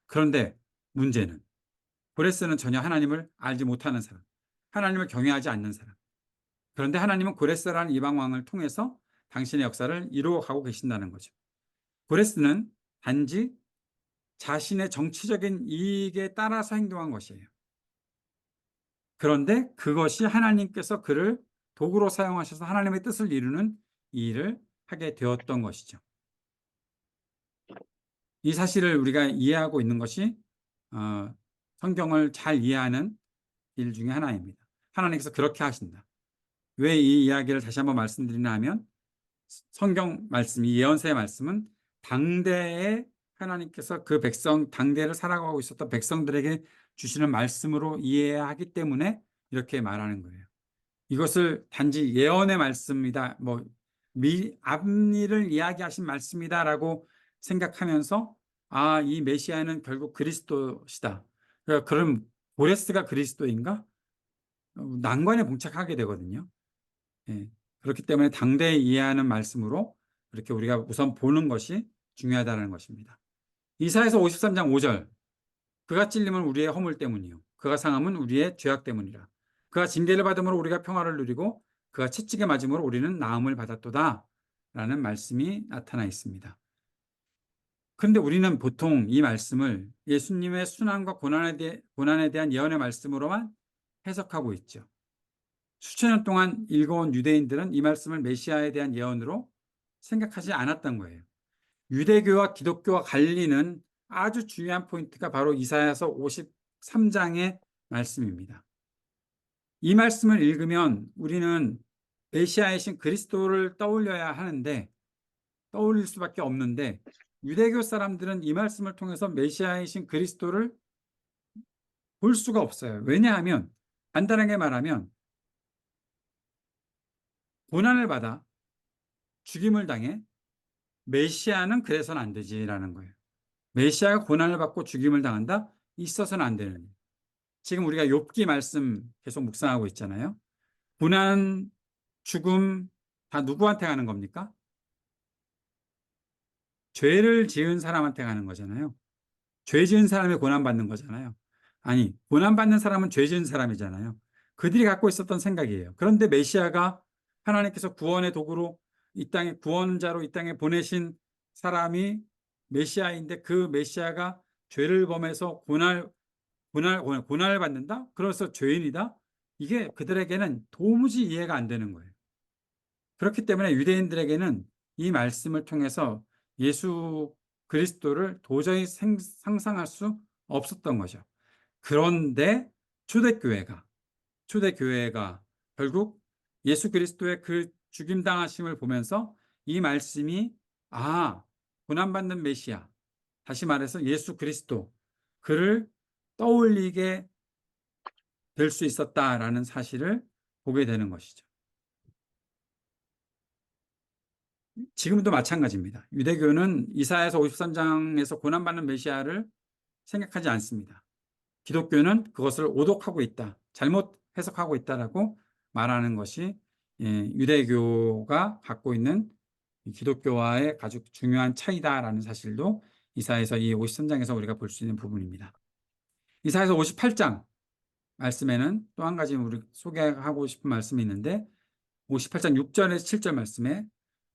그런데 문제는 고레스는 전혀 하나님을 알지 못하는 사람, 하나님을 경외하지 않는 사람. 그런데 하나님은 고레스라는 이방 왕을 통해서 당신의 역사를 이루어가고 계신다는 거죠. 고레스는 단지 자신의 정치적인 이익에 따라서 행동한 것이에요. 그런데 그것이 하나님께서 그를 도구로 사용하셔서 하나님의 뜻을 이루는 이 일을 하게 되었던 것이죠. 이 사실을 우리가 이해하고 있는 것이 성경을 잘 이해하는 일 중에 하나입니다. 하나님께서 그렇게 하신다. 왜 이 이야기를 다시 한번 말씀드리냐 하면 성경 말씀, 이 예언서의 말씀은 당대에 하나님께서 그 백성, 당대를 살아가고 있었던 백성들에게 주시는 말씀으로 이해해야 하기 때문에 이렇게 말하는 거예요. 이것을 단지 예언의 말씀이다, 앞일을 이야기하신 말씀이다라고 생각하면서 이 메시아는 결국 그리스도시다. 그럼 고레스가 그리스도인가? 난관에 봉착하게 되거든요. 예. 그렇기 때문에 당대에 이해하는 말씀으로 이렇게 우리가 우선 보는 것이 중요하다는 것입니다. 이사야서 53장 5절 그가 찔림은 우리의 허물 때문이요 그가 상함은 우리의 죄악 때문이라. 그가 징계를 받음으로 우리가 평화를 누리고 그가 채찍에 맞음으로 우리는 나음을 받았도다 라는 말씀이 나타나 있습니다. 그런데 우리는 보통 이 말씀을 예수님의 순환과 고난에 대한 예언의 말씀으로만 해석하고 있죠. 수천 년 동안 읽어온 유대인들은 이 말씀을 메시아에 대한 예언으로 생각하지 않았던 거예요. 유대교와 기독교와 갈리는 아주 중요한 포인트가 바로 이사야서 53장의 말씀입니다. 이 말씀을 읽으면 우리는 메시아이신 그리스도를 떠올려야 하는데 떠올릴 수밖에 없는데 유대교 사람들은 이 말씀을 통해서 메시아이신 그리스도를 볼 수가 없어요. 왜냐하면 간단하게 말하면 고난을 받아 죽임을 당해 메시아는 그래서는 안 되지라는 거예요. 메시아가 고난을 받고 죽임을 당한다? 있어서는 안 되는. 지금 우리가 욥기 말씀 계속 묵상하고 있잖아요. 고난, 죽음 다 누구한테 가는 겁니까? 죄를 지은 사람한테 가는 거잖아요. 죄 지은 사람이 고난받는 거잖아요. 아니, 고난받는 사람은 죄 지은 사람이잖아요. 그들이 갖고 있었던 생각이에요. 그런데 메시아가 하나님께서 구원의 도구로 이 땅에 구원자로 이 땅에 보내신 사람이 메시아인데 그 메시아가 죄를 범해서 고난을 받는다? 그래서 죄인이다? 이게 그들에게는 도무지 이해가 안 되는 거예요. 그렇기 때문에 유대인들에게는 이 말씀을 통해서 예수 그리스도를 도저히 상상할 수 없었던 거죠. 그런데 초대교회가 결국 예수 그리스도의 그 죽임당하심을 보면서 이 말씀이 고난받는 메시아, 다시 말해서 예수 그리스도, 그를 떠올리게 될 수 있었다라는 사실을 보게 되는 것이죠. 지금도 마찬가지입니다. 유대교는 이사야서 53장에서 고난받는 메시아를 생각하지 않습니다. 기독교는 그것을 오독하고 있다, 잘못 해석하고 있다라고 말하는 것이 유대교가 갖고 있는 기독교와의 아주 중요한 차이다라는 사실도 이사야서 이 53장에서 우리가 볼 수 있는 부분입니다. 이사야서 58장 말씀에는 또 한 가지 우리 소개하고 싶은 말씀이 있는데 58장 6절에서 7절 말씀에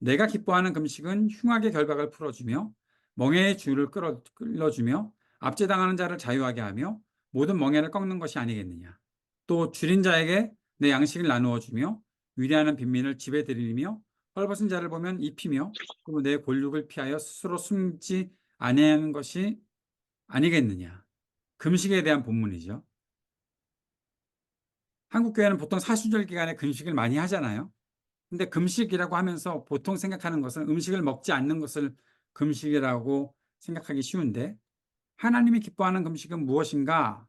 내가 기뻐하는 금식은 흉악의 결박을 풀어주며 멍에의 줄을 끌어주며 압제당하는 자를 자유하게 하며 모든 멍에를 꺾는 것이 아니겠느냐. 또 줄인 자에게 내 양식을 나누어 주며 위대하는 빈민을 집에 들이며 헐벗은 자를 보면 입히며 그리고 내 골육을 피하여 스스로 숨지 아니하는 것이 아니겠느냐. 금식에 대한 본문이죠. 한국 교회는 보통 사순절 기간에 금식을 많이 하잖아요. 근데 금식이라고 하면서 보통 생각하는 것은 음식을 먹지 않는 것을 금식이라고 생각하기 쉬운데 하나님이 기뻐하는 금식은 무엇인가?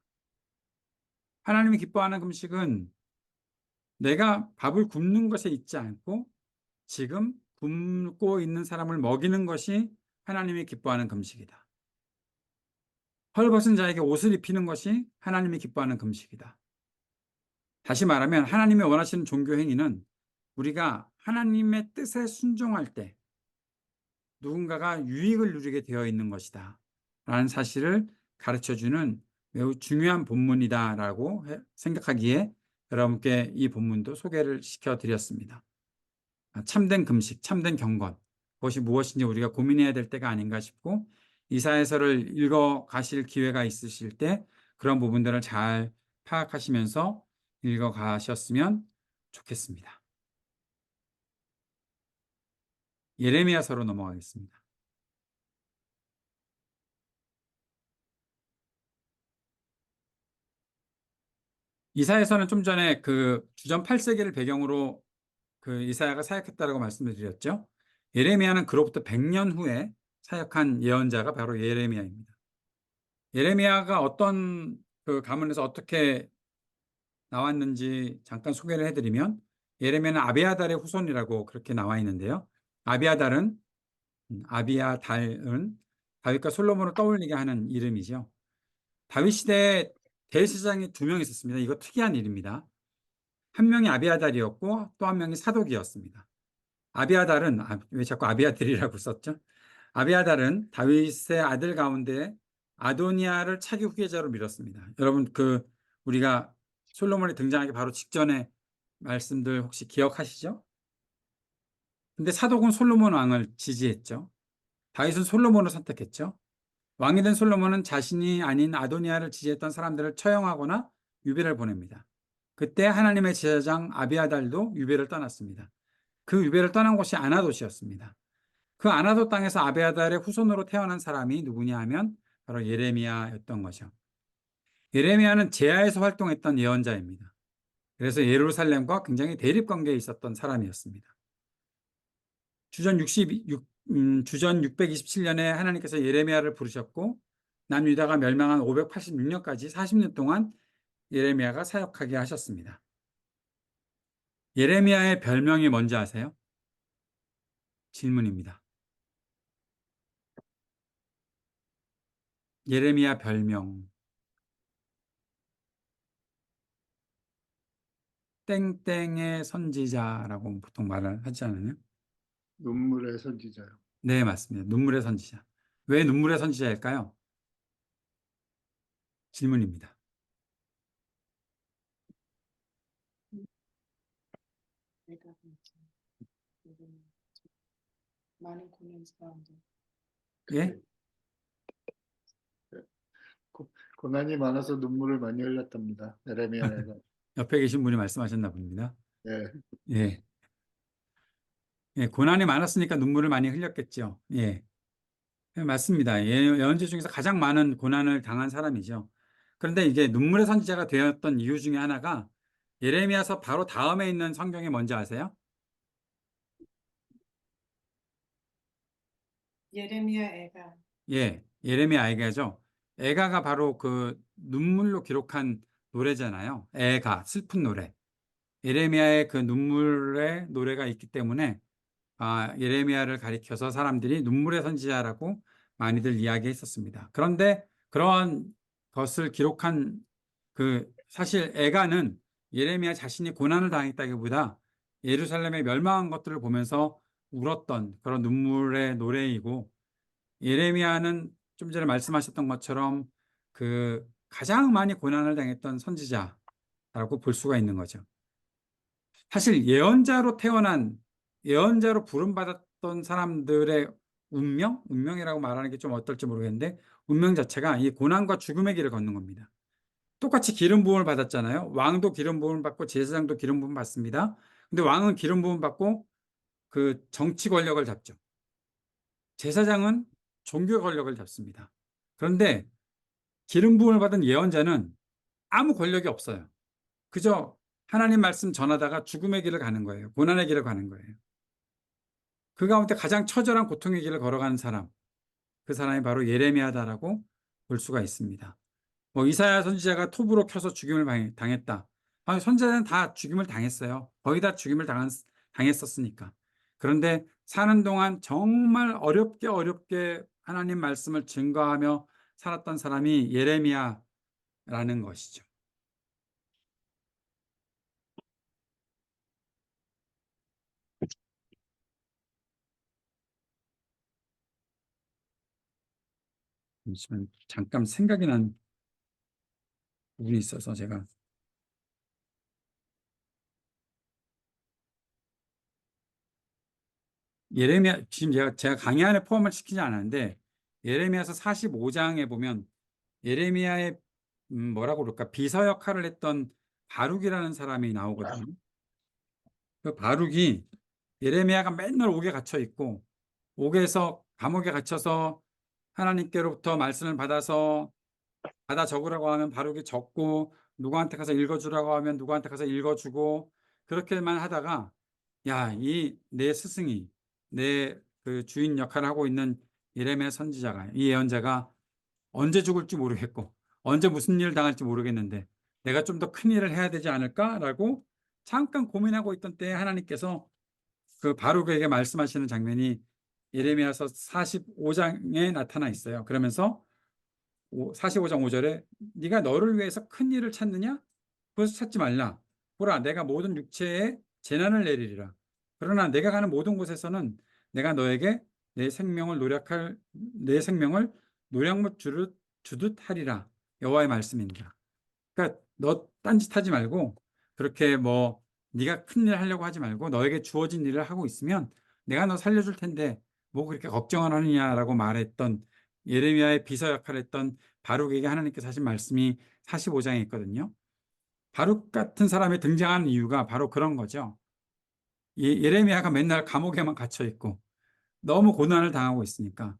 하나님이 기뻐하는 금식은 내가 밥을 굶는 것에 있지 않고 지금 굶고 있는 사람을 먹이는 것이 하나님이 기뻐하는 금식이다. 헐벗은 자에게 옷을 입히는 것이 하나님이 기뻐하는 금식이다. 다시 말하면 하나님이 원하시는 종교 행위는 우리가 하나님의 뜻에 순종할 때 누군가가 유익을 누리게 되어 있는 것이다 라는 사실을 가르쳐주는 매우 중요한 본문이다라고 생각하기에 여러분께 이 본문도 소개를 시켜드렸습니다. 참된 금식, 참된 경건, 그것이 무엇인지 우리가 고민해야 될 때가 아닌가 싶고 이사야서를 읽어 가실 기회가 있으실 때 그런 부분들을 잘 파악하시면서 읽어 가셨으면 좋겠습니다. 예레미야서로 넘어가겠습니다. 이사야서는 좀 전에 그 주전 8세기를 배경으로 그 이사야가 사역했다라고 말씀을 드렸죠. 예레미야는 그로부터 100년 후에 사역한 예언자가 바로 예레미야입니다. 예레미야가 어떤 그 가문에서 어떻게 나왔는지 잠깐 소개를 해드리면 예레미야는 아비아달의 후손이라고 그렇게 나와 있는데요. 아비아달은 다윗과 솔로몬을 떠올리게 하는 이름이죠. 다윗 시대에 대제사장이 2명 있었습니다. 이거 특이한 일입니다. 한 명이 아비아달이었고 또 한 명이 사독이었습니다. 아비아달은 왜 자꾸 아비아들이라고 썼죠? 아비아달은 다윗의 아들 가운데 아도니아를 차기 후계자로 밀었습니다. 여러분 우리가 솔로몬이 등장하기 바로 직전에 말씀들 혹시 기억하시죠? 근데 사독은 솔로몬 왕을 지지했죠. 다윗은 솔로몬을 선택했죠. 왕이 된 솔로몬은 자신이 아닌 아도니아를 지지했던 사람들을 처형하거나 유배를 보냅니다. 그때 하나님의 제사장 아비아달도 유배를 떠났습니다. 그 유배를 떠난 곳이 아나돗이었습니다. 그 아나돗 땅에서 아비아달의 후손으로 태어난 사람이 누구냐 하면 바로 예레미야였던 거죠. 예레미야는 제야에서 활동했던 예언자입니다. 그래서 예루살렘과 굉장히 대립관계에 있었던 사람이었습니다. 주전 627년에 하나님께서 예레미야를 부르셨고 남유다가 멸망한 586년까지 40년 동안 예레미야가 사역하게 하셨습니다. 예레미야의 별명이 뭔지 아세요? 질문입니다. 예레미야 별명. 땡땡의 선지자라고 보통 말을 하지 않나요? 눈물의 선지자요. 네, 맞습니다. 눈물의 선지자. 왜 눈물의 선지자일까요? 질문입니다. 많은 고민 가운데. 예? 고난이 많아서 눈물을 많이 흘렸답니다. 예레미야가. 옆에 계신 분이 말씀하셨나 봅니다. 예. 예. 예, 고난이 많았으니까 눈물을 많이 흘렸겠죠. 예. 네, 맞습니다. 예언자 중에서 가장 많은 고난을 당한 사람이죠. 그런데 이게 눈물의 선지자가 되었던 이유 중에 하나가 예레미야서 바로 다음에 있는 성경이 뭔지 아세요? 예레미야 애가. 예, 예레미야 애가죠. 애가가 바로 그 눈물로 기록한 노래잖아요. 애가 슬픈 노래. 예레미야의 그 눈물의 노래가 있기 때문에 예레미야를 가리켜서 사람들이 눈물의 선지자라고 많이들 이야기했었습니다. 그런데 그러한 것을 기록한 그 사실 애가는 예레미야 자신이 고난을 당했다기보다 예루살렘의 멸망한 것들을 보면서 울었던 그런 눈물의 노래이고, 예레미야는 좀 전에 말씀하셨던 것처럼 그 가장 많이 고난을 당했던 선지자라고 볼 수가 있는 거죠. 사실 예언자로 태어난, 예언자로 부름받았던 사람들의 운명이라고 말하는 게 좀 어떨지 모르겠는데, 운명 자체가 이 고난과 죽음의 길을 걷는 겁니다. 똑같이 기름 부음을 받았잖아요. 왕도 기름 부음을 받고 제사장도 기름 부음 받습니다. 근데 왕은 기름 부음 받고 그 정치 권력을 잡죠. 제사장은 종교 권력을 잡습니다. 그런데 기름 부음을 받은 예언자는 아무 권력이 없어요. 그저 하나님 말씀 전하다가 죽음의 길을 가는 거예요. 고난의 길을 가는 거예요. 그 가운데 가장 처절한 고통의 길을 걸어가는 사람, 그 사람이 바로 예레미야다라고 볼 수가 있습니다. 뭐 이사야 선지자가 톱으로 켜서 죽임을 당했다. 선지자는 다 죽임을 당했어요. 거의 다 죽임을 당했었으니까. 그런데 사는 동안 정말 어렵게 하나님 말씀을 증거하며 살았던 사람이 예레미야라는 것이죠. 잠깐 생각이 난 부분이 있어서 제가 예레미야 지금 제가 강의 안에 포함을 시키지 않았는데 예레미야서 45장에 보면 예레미야의 뭐라고 그럴까 비서 역할을 했던 바룩이라는 사람이 나오거든요. 그 바룩이 예레미야가 맨날 옥에 갇혀 있고 옥에서 감옥에 갇혀서 하나님께로부터 말씀을 받아 적으라고 하면 바룩이 적고 누구한테 가서 읽어주라고 하면 누구한테 가서 읽어주고 그렇게만 하다가 야, 이 내 스승이 내 그 주인 역할을 하고 있는 예레미야 선지자가 이 예언자가 언제 죽을지 모르겠고 언제 무슨 일을 당할지 모르겠는데 내가 좀 더 큰 일을 해야 되지 않을까라고 잠깐 고민하고 있던 때에 하나님께서 그 바룩에게 말씀하시는 장면이 예레미야서 45장에 나타나 있어요. 그러면서 45장 5절에 네가 너를 위해서 큰 일을 찾느냐? 그것을 찾지 말라. 보라, 내가 모든 육체에 재난을 내리리라. 그러나 내가 가는 모든 곳에서는 내가 너에게 내 생명을 노량물 주듯 하리라. 여호와의 말씀입니다. 그러니까 너 딴짓하지 말고 그렇게 뭐 네가 큰 일 하려고 하지 말고 너에게 주어진 일을 하고 있으면 내가 너 살려줄 텐데 뭐 그렇게 걱정을 하느냐라고 말했던 예레미야의 비서 역할을 했던 바룩에게 하나님께서 하신 말씀이 45장에 있거든요. 바룩 같은 사람이 등장하는 이유가 바로 그런 거죠. 예레미야가 맨날 감옥에만 갇혀 있고 너무 고난을 당하고 있으니까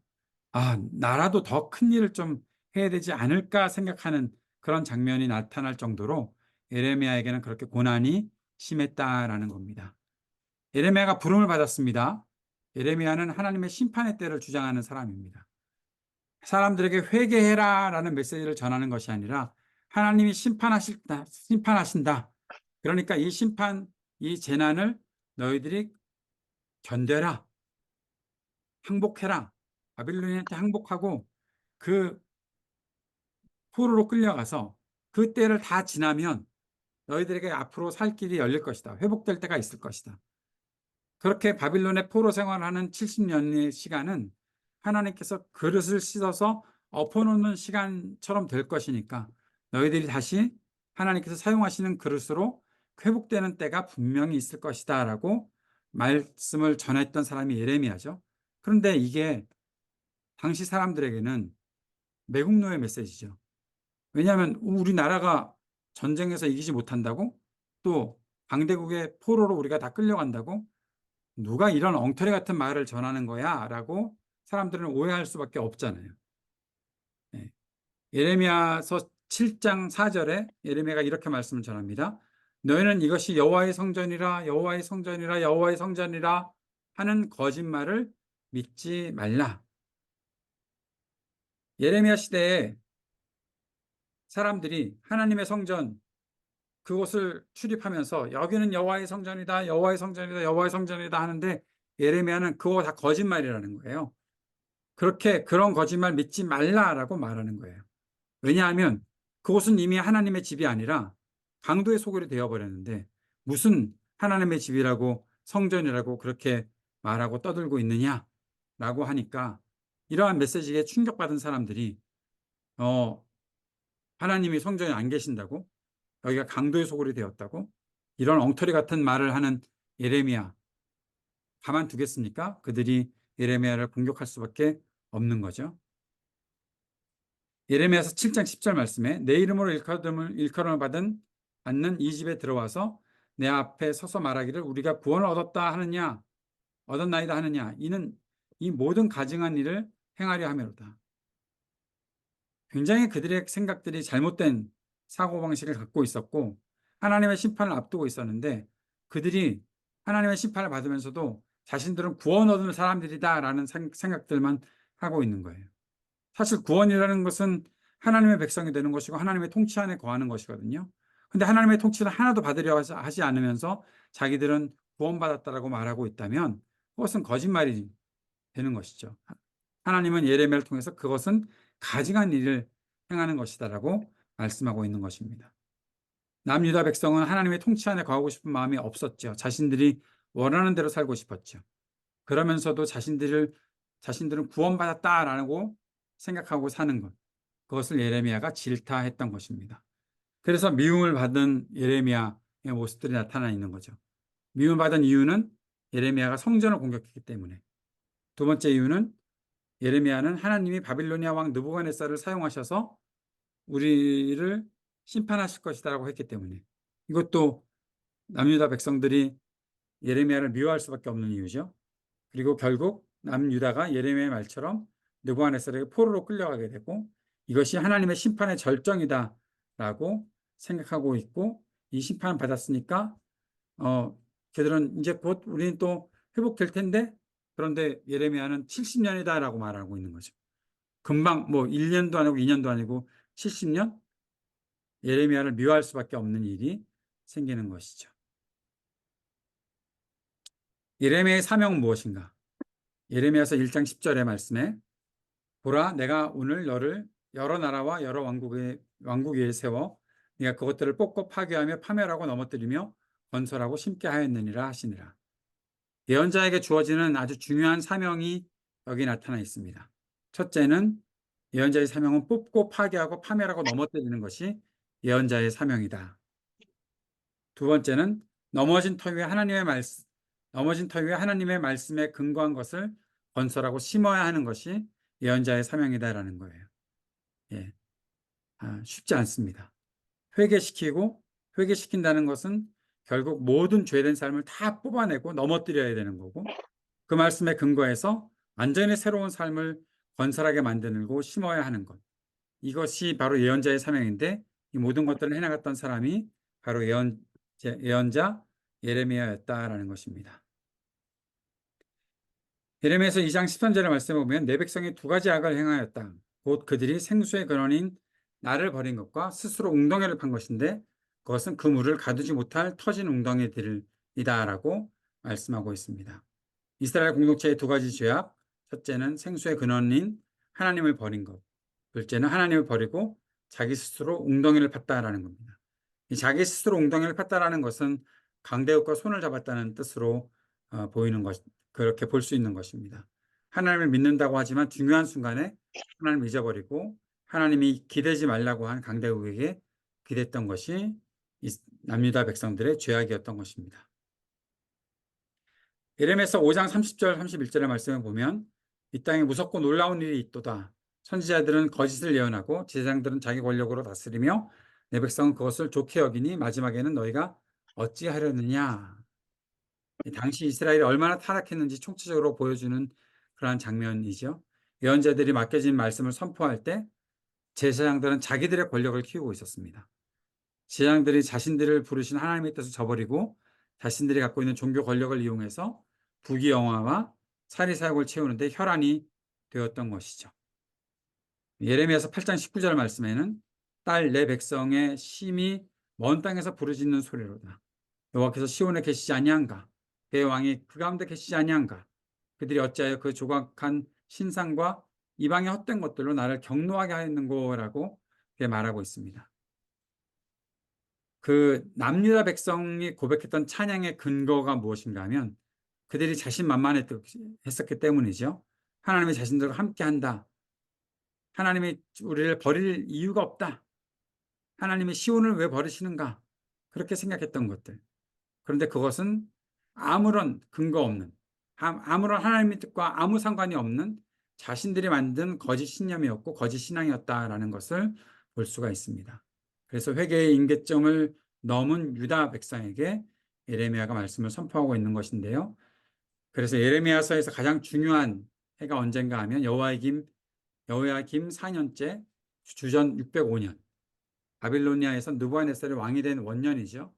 나라도 더 큰 일을 좀 해야 되지 않을까 생각하는 그런 장면이 나타날 정도로 예레미야에게는 그렇게 고난이 심했다라는 겁니다. 예레미야가 부름을 받았습니다. 예레미야는 하나님의 심판의 때를 주장하는 사람입니다. 사람들에게 회개해라라는 메시지를 전하는 것이 아니라 하나님이 심판하신다. 그러니까 이 심판, 이 재난을 너희들이 견뎌라. 항복해라. 바빌론한테 항복하고 그 포로로 끌려가서 그 때를 다 지나면 너희들에게 앞으로 살 길이 열릴 것이다. 회복될 때가 있을 것이다. 그렇게 바빌론의 포로 생활하는 70년의 시간은 하나님께서 그릇을 씻어서 엎어놓는 시간처럼 될 것이니까 너희들이 다시 하나님께서 사용하시는 그릇으로 회복되는 때가 분명히 있을 것이다 라고 말씀을 전했던 사람이 예레미야죠. 그런데 이게 당시 사람들에게는 매국노의 메시지죠. 왜냐하면 우리나라가 전쟁에서 이기지 못한다고? 또 강대국의 포로로 우리가 다 끌려간다고? 누가 이런 엉터리 같은 말을 전하는 거야? 라고 사람들은 오해할 수밖에 없잖아요. 예. 예레미야서 7장 4절에 예레미야가 이렇게 말씀을 전합니다. 너희는 이것이 여호와의 성전이라 여호와의 성전이라 여호와의 성전이라 하는 거짓말을 믿지 말라. 예레미야 시대에 사람들이 하나님의 성전 그곳을 출입하면서 여기는 여호와의 성전이다, 여호와의 성전이다, 여호와의 성전이다 하는데 예레미야는 그거 다 거짓말이라는 거예요. 그런 거짓말 믿지 말라라고 말하는 거예요. 왜냐하면 그곳은 이미 하나님의 집이 아니라 강도의 소굴이 되어버렸는데 무슨 하나님의 집이라고 성전이라고 그렇게 말하고 떠들고 있느냐라고 하니까 이러한 메시지에 충격받은 사람들이 하나님이 성전에 안 계신다고? 여기가 강도의 소굴이 되었다고? 이런 엉터리 같은 말을 하는 예레미야 가만두겠습니까? 그들이 예레미야를 공격할 수밖에 없는 거죠. 예레미야서 7장 10절 말씀에 내 이름으로 일컬음을 받는 이 집에 들어와서 내 앞에 서서 말하기를 우리가 구원을 얻었나이다 하느냐 이는 이 모든 가증한 일을 행하려 함이로다. 굉장히 그들의 생각들이 잘못된 사고방식을 갖고 있었고 하나님의 심판을 앞두고 있었는데 그들이 하나님의 심판을 받으면서도 자신들은 구원 얻은 사람들이다라는 생각들만 하고 있는 거예요. 사실 구원이라는 것은 하나님의 백성이 되는 것이고 하나님의 통치 안에 거하는 것이거든요. 근데 하나님의 통치를 하나도 받으려 하지 않으면서 자기들은 구원받았다라고 말하고 있다면 그것은 거짓말이 되는 것이죠. 하나님은 예레미야를 통해서 그것은 가증한 일을 행하는 것이다라고 말씀하고 있는 것입니다. 남유다 백성은 하나님의 통치 안에 거하고 싶은 마음이 없었죠. 자신들이 원하는 대로 살고 싶었죠. 그러면서도 자신들은 구원받았다라고 생각하고 사는 것. 그것을 예레미야가 질타했던 것입니다. 그래서 미움을 받은 예레미야의 모습들이 나타나 있는 거죠. 미움을 받은 이유는 예레미야가 성전을 공격했기 때문에. 두 번째 이유는 예레미야는 하나님이 바빌로니아 왕 느부갓네살을 사용하셔서 우리를 심판하실 것이다라고 했기 때문에. 이것도 남유다 백성들이 예레미야를 미워할 수밖에 없는 이유죠. 그리고 결국 남유다가 예레미야의 말처럼 느부갓네살에게 포로로 끌려가게 되고 이것이 하나님의 심판의 절정이다라고 생각하고 있고 이 심판을 받았으니까 그들은 이제 곧 우리는 또 회복될 텐데 그런데 예레미야는 70년이다라고 말하고 있는 거죠. 금방 뭐 1년도 아니고 2년도 아니고 70년 예레미야를 미워할 수밖에 없는 일이 생기는 것이죠. 예레미야의 사명은 무엇인가? 예레미야서 1장 10절의 말씀에 보라 내가 오늘 너를 여러 나라와 여러 왕국 위에 세워 네가 그것들을 뽑고 파괴하며 파멸하고 넘어뜨리며 건설하고 심게 하였느니라 하시니라. 예언자에게 주어지는 아주 중요한 사명이 여기 나타나 있습니다. 첫째는 예언자의 사명은 뽑고 파괴하고 파멸하고 넘어뜨리는 것이 예언자의 사명이다. 두 번째는 넘어진 터 위에 하나님의 말씀에 근거한 것을 건설하고 심어야 하는 것이 예언자의 사명이다라는 거예요. 예. 쉽지 않습니다. 회개시킨다는 것은 결국 모든 죄된 삶을 다 뽑아내고 넘어뜨려야 되는 거고 그 말씀에 근거해서 완전히 새로운 삶을 건설하게 만들고 심어야 하는 것. 이것이 바로 예언자의 사명인데 이 모든 것들을 해나갔던 사람이 바로 예언자 예레미야였다라는 것입니다. 예레미야서 2장 13절의 말씀에 보면 내 백성이 두 가지 악을 행하였다. 곧 그들이 생수의 근원인 나를 버린 것과 스스로 웅덩이를 판 것인데 그것은 그 물을 가두지 못할 터진 웅덩이들이다라고 말씀하고 있습니다. 이스라엘 공동체의 두 가지 죄악, 첫째는 생수의 근원인 하나님을 버린 것, 둘째는 하나님을 버리고 자기 스스로 웅덩이를 팠다라는 겁니다. 자기 스스로 웅덩이를 팠다라는 것은 강대국과 손을 잡았다는 뜻으로 보이는 것, 그렇게 볼 수 있는 것입니다. 하나님을 믿는다고 하지만 중요한 순간에 하나님을 잊어버리고 하나님이 기대지 말라고 한 강대국에게 기댔던 것이 남유다 백성들의 죄악이었던 것입니다. 예레미야서 5장 30절 31절의 말씀을 보면 이 땅에 무섭고 놀라운 일이 있도다. 선지자들은 거짓을 예언하고 제사장들은 자기 권력으로 다스리며 내 백성은 그것을 좋게 여기니 마지막에는 너희가 어찌하려느냐. 당시 이스라엘이 얼마나 타락했는지 총체적으로 보여주는 그러한 장면이죠. 예언자들이 맡겨진 말씀을 선포할 때 제사장들은 자기들의 권력을 키우고 있었습니다. 제사장들이 자신들을 부르신 하나님의 뜻을 저버리고 자신들이 갖고 있는 종교 권력을 이용해서 부귀영화와 사리사욕을 채우는데 혈안이 되었던 것이죠. 예레미야서 8장 19절 말씀에는 딸 내 백성의 심히 먼 땅에서 부르짖는 소리로다. 여호와께서 시온에 계시지 아니한가? 그의 왕이 그 가운데 계시지 아니한가? 그들이 어찌하여 그 조각한 신상과 이방의 헛된 것들로 나를 경노하게 하였는고라고 말하고 있습니다. 그 남유다 백성이 고백했던 찬양의 근거가 무엇인가 하면 그들이 자신만만했었기 때문이죠. 하나님이 자신들과 함께한다. 하나님이 우리를 버릴 이유가 없다. 하나님이 시온을 왜 버리시는가? 그렇게 생각했던 것들. 그런데 그것은 아무런 근거 없는, 아무런 하나님의 뜻과 아무 상관이 없는 자신들이 만든 거짓 신념이었고 거짓 신앙이었다라는 것을 볼 수가 있습니다. 그래서 회개의 임계점을 넘은 유다 백성에게 예레미야가 말씀을 선포하고 있는 것인데요. 그래서 예레미야서에서 가장 중요한 해가 언젠가 하면 여호야김 4년째 주전 605년 바빌로니아에서 느부갓네살이 왕이 된 원년이죠.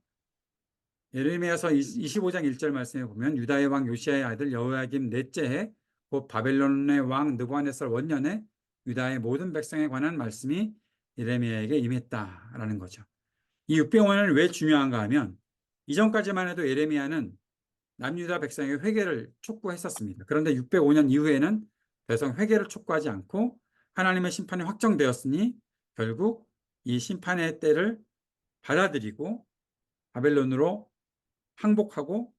예레미야서 25장 1절 말씀에 보면 유다의 왕 요시야의 아들 여호야김 넷째 해 곧 바벨론의 왕 느부갓네살 원년에 유다의 모든 백성에 관한 말씀이 예레미야에게 임했다라는 거죠. 이 605년이 왜 중요한가 하면 이전까지만 해도 예레미야는 남유다 백성의 회개를 촉구했었습니다. 그런데 605년 이후에는 더 이상 회개를 촉구하지 않고 하나님의 심판이 확정되었으니 결국 이 심판의 때를 받아들이고 바벨론으로 항복하고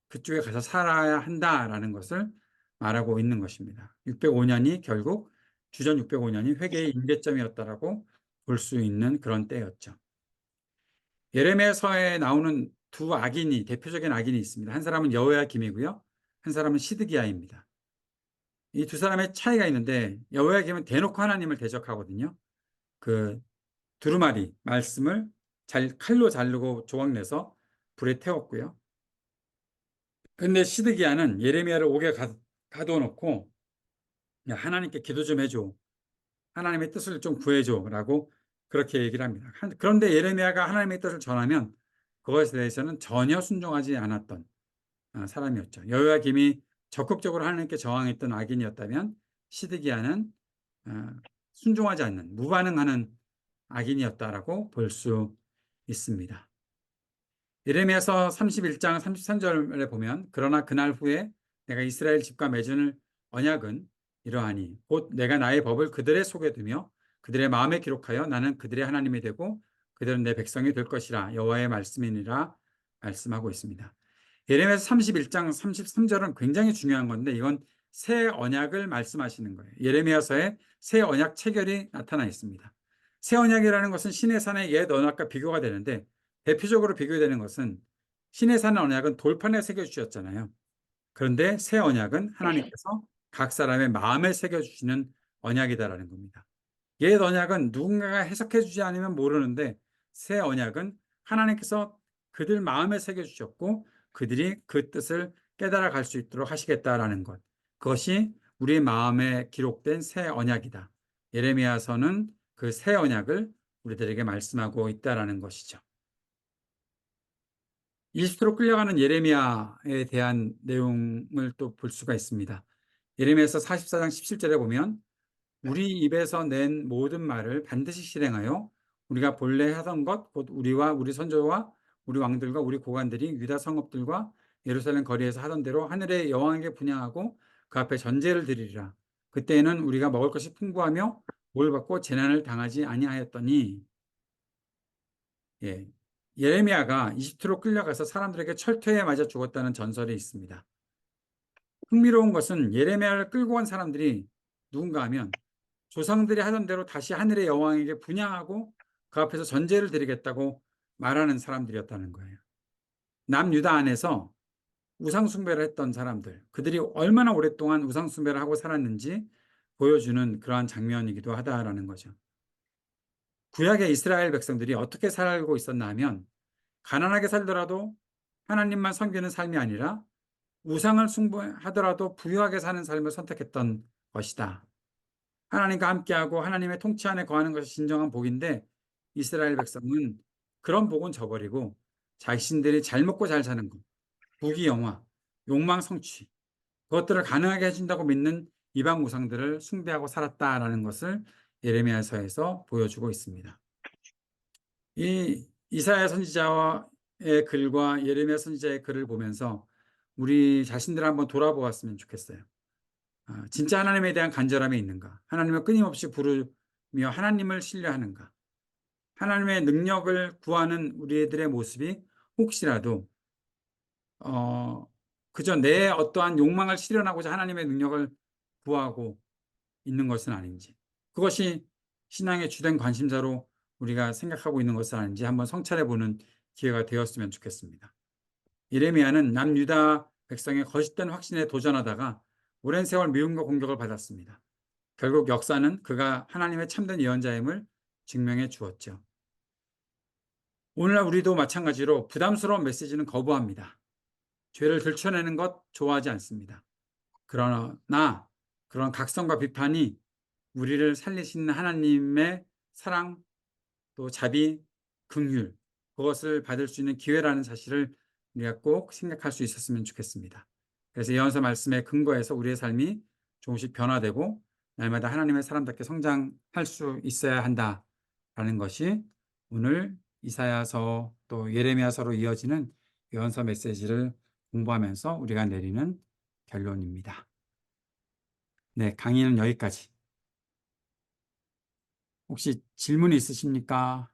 그쪽에 가서 살아야 한다라는 것을 말하고 있는 것입니다. 605년이 결국 주전 605년이 회개의 임계점이었다라고 볼 수 있는 그런 때였죠. 예레미야서에 나오는 두 악인이 대표적인 악인이 있습니다. 한 사람은 여호야김이고요. 한 사람은 시드기야입니다. 이 두 사람의 차이가 있는데 여호야김은 대놓고 하나님을 대적하거든요. 그 두루마리 말씀을 칼로 자르고 조각내서 불에 태웠고요. 근데 시드기야는 예레미야를 옥에 가둬놓고 야, 하나님께 기도 좀 해줘. 하나님의 뜻을 좀 구해줘. 라고 그렇게 얘기를 합니다. 그런데 예레미야가 하나님의 뜻을 전하면 그것에 대해서는 전혀 순종하지 않았던 사람이었죠. 여호야김이 적극적으로 하나님께 저항했던 악인이었다면 시드기야는 순종하지 않는 무반응하는 악인이었다라고 볼 수 있습니다. 예레미야서 31장 33절에 보면 그러나 그날 후에 내가 이스라엘 집과 맺은 언약은 이러하니 곧 내가 나의 법을 그들의 속에 두며 그들의 마음에 기록하여 나는 그들의 하나님이 되고 그들은 내 백성이 될 것이라 여호와의 말씀이니라 말씀하고 있습니다. 예레미야서 31장 33절은 굉장히 중요한 건데 이건 새 언약을 말씀하시는 거예요. 예레미야서에 새 언약 체결이 나타나 있습니다. 새 언약이라는 것은 시내산의 옛 언약과 비교가 되는데 대표적으로 비교되는 것은 시내산 언약은 돌판에 새겨주셨잖아요. 그런데 새 언약은 하나님께서 각 사람의 마음에 새겨주시는 언약이다라는 겁니다. 옛 언약은 누군가가 해석해주지 않으면 모르는데 새 언약은 하나님께서 그들 마음에 새겨주셨고 그들이 그 뜻을 깨달아 갈 수 있도록 하시겠다라는 것. 그것이 우리 마음에 기록된 새 언약이다. 예레미야서는 그 새 언약을 우리들에게 말씀하고 있다라는 것이죠. 이집트로 끌려가는 예레미야에 대한 내용을 또 볼 수가 있습니다. 예레미야서 44장 17절에 보면 우리 입에서 낸 모든 말을 반드시 실행하여 우리가 본래 하던 것 곧 우리와 우리 선조와 우리 왕들과 우리 고관들이 유다 성읍들과 예루살렘 거리에서 하던 대로 하늘의 여왕에게 분향하고 그 앞에 전제를 드리리라. 그때에는 우리가 먹을 것이 풍부하며 뭘 받고 재난을 당하지 아니하였더니 예레미야가 이집트로 끌려가서 사람들에게 철퇴에 맞아 죽었다는 전설이 있습니다. 흥미로운 것은 예레미야를 끌고 간 사람들이 누군가 하면 조상들이 하던 대로 다시 하늘의 여왕에게 분향하고 그 앞에서 전제를 드리겠다고 말하는 사람들이었다는 거예요. 남유다 안에서 우상숭배를 했던 사람들, 그들이 얼마나 오랫동안 우상숭배를 하고 살았는지 보여주는 그러한 장면이기도 하다라는 거죠. 구약의 이스라엘 백성들이 어떻게 살고 있었나 하면 가난하게 살더라도 하나님만 섬기는 삶이 아니라 우상을 숭배하더라도 부유하게 사는 삶을 선택했던 것이다. 하나님과 함께하고 하나님의 통치 안에 거하는 것이 진정한 복인데 이스라엘 백성은 그런 복은 저버리고 자신들이 잘 먹고 잘 사는 것, 부귀 영화, 욕망 성취, 그것들을 가능하게 해준다고 믿는 이방 우상들을 숭배하고 살았다라는 것을 예레미야서에서 보여주고 있습니다. 이 이사야 선지자의 글과 예레미야 선지자의 글을 보면서 우리 자신들을 한번 돌아보았으면 좋겠어요. 진짜 하나님에 대한 간절함이 있는가? 하나님을 끊임없이 부르며 하나님을 신뢰하는가? 하나님의 능력을 구하는 우리들의 모습이 혹시라도 그저 내 어떠한 욕망을 실현하고자 하나님의 능력을 구하고 있는 것은 아닌지, 그것이 신앙의 주된 관심사로 우리가 생각하고 있는 것은 아닌지 한번 성찰해 보는 기회가 되었으면 좋겠습니다. 예레미야는 남유다 백성의 거짓된 확신에 도전하다가 오랜 세월 미움과 공격을 받았습니다. 결국 역사는 그가 하나님의 참된 예언자임을 증명해 주었죠. 오늘날 우리도 마찬가지로 부담스러운 메시지는 거부합니다. 죄를 들춰내는 것 좋아하지 않습니다. 그러나 그런 각성과 비판이 우리를 살리시는 하나님의 사랑, 또 자비, 긍휼, 그것을 받을 수 있는 기회라는 사실을 우리가 꼭 생각할 수 있었으면 좋겠습니다. 그래서 예언서 말씀에 근거해서 우리의 삶이 조금씩 변화되고 날마다 하나님의 사람답게 성장할 수 있어야 한다라는 것이 오늘 이사야서 또 예레미야서로 이어지는 예언서 메시지를 공부하면서 우리가 내리는 결론입니다. 네, 강의는 여기까지. 혹시 질문이 있으십니까?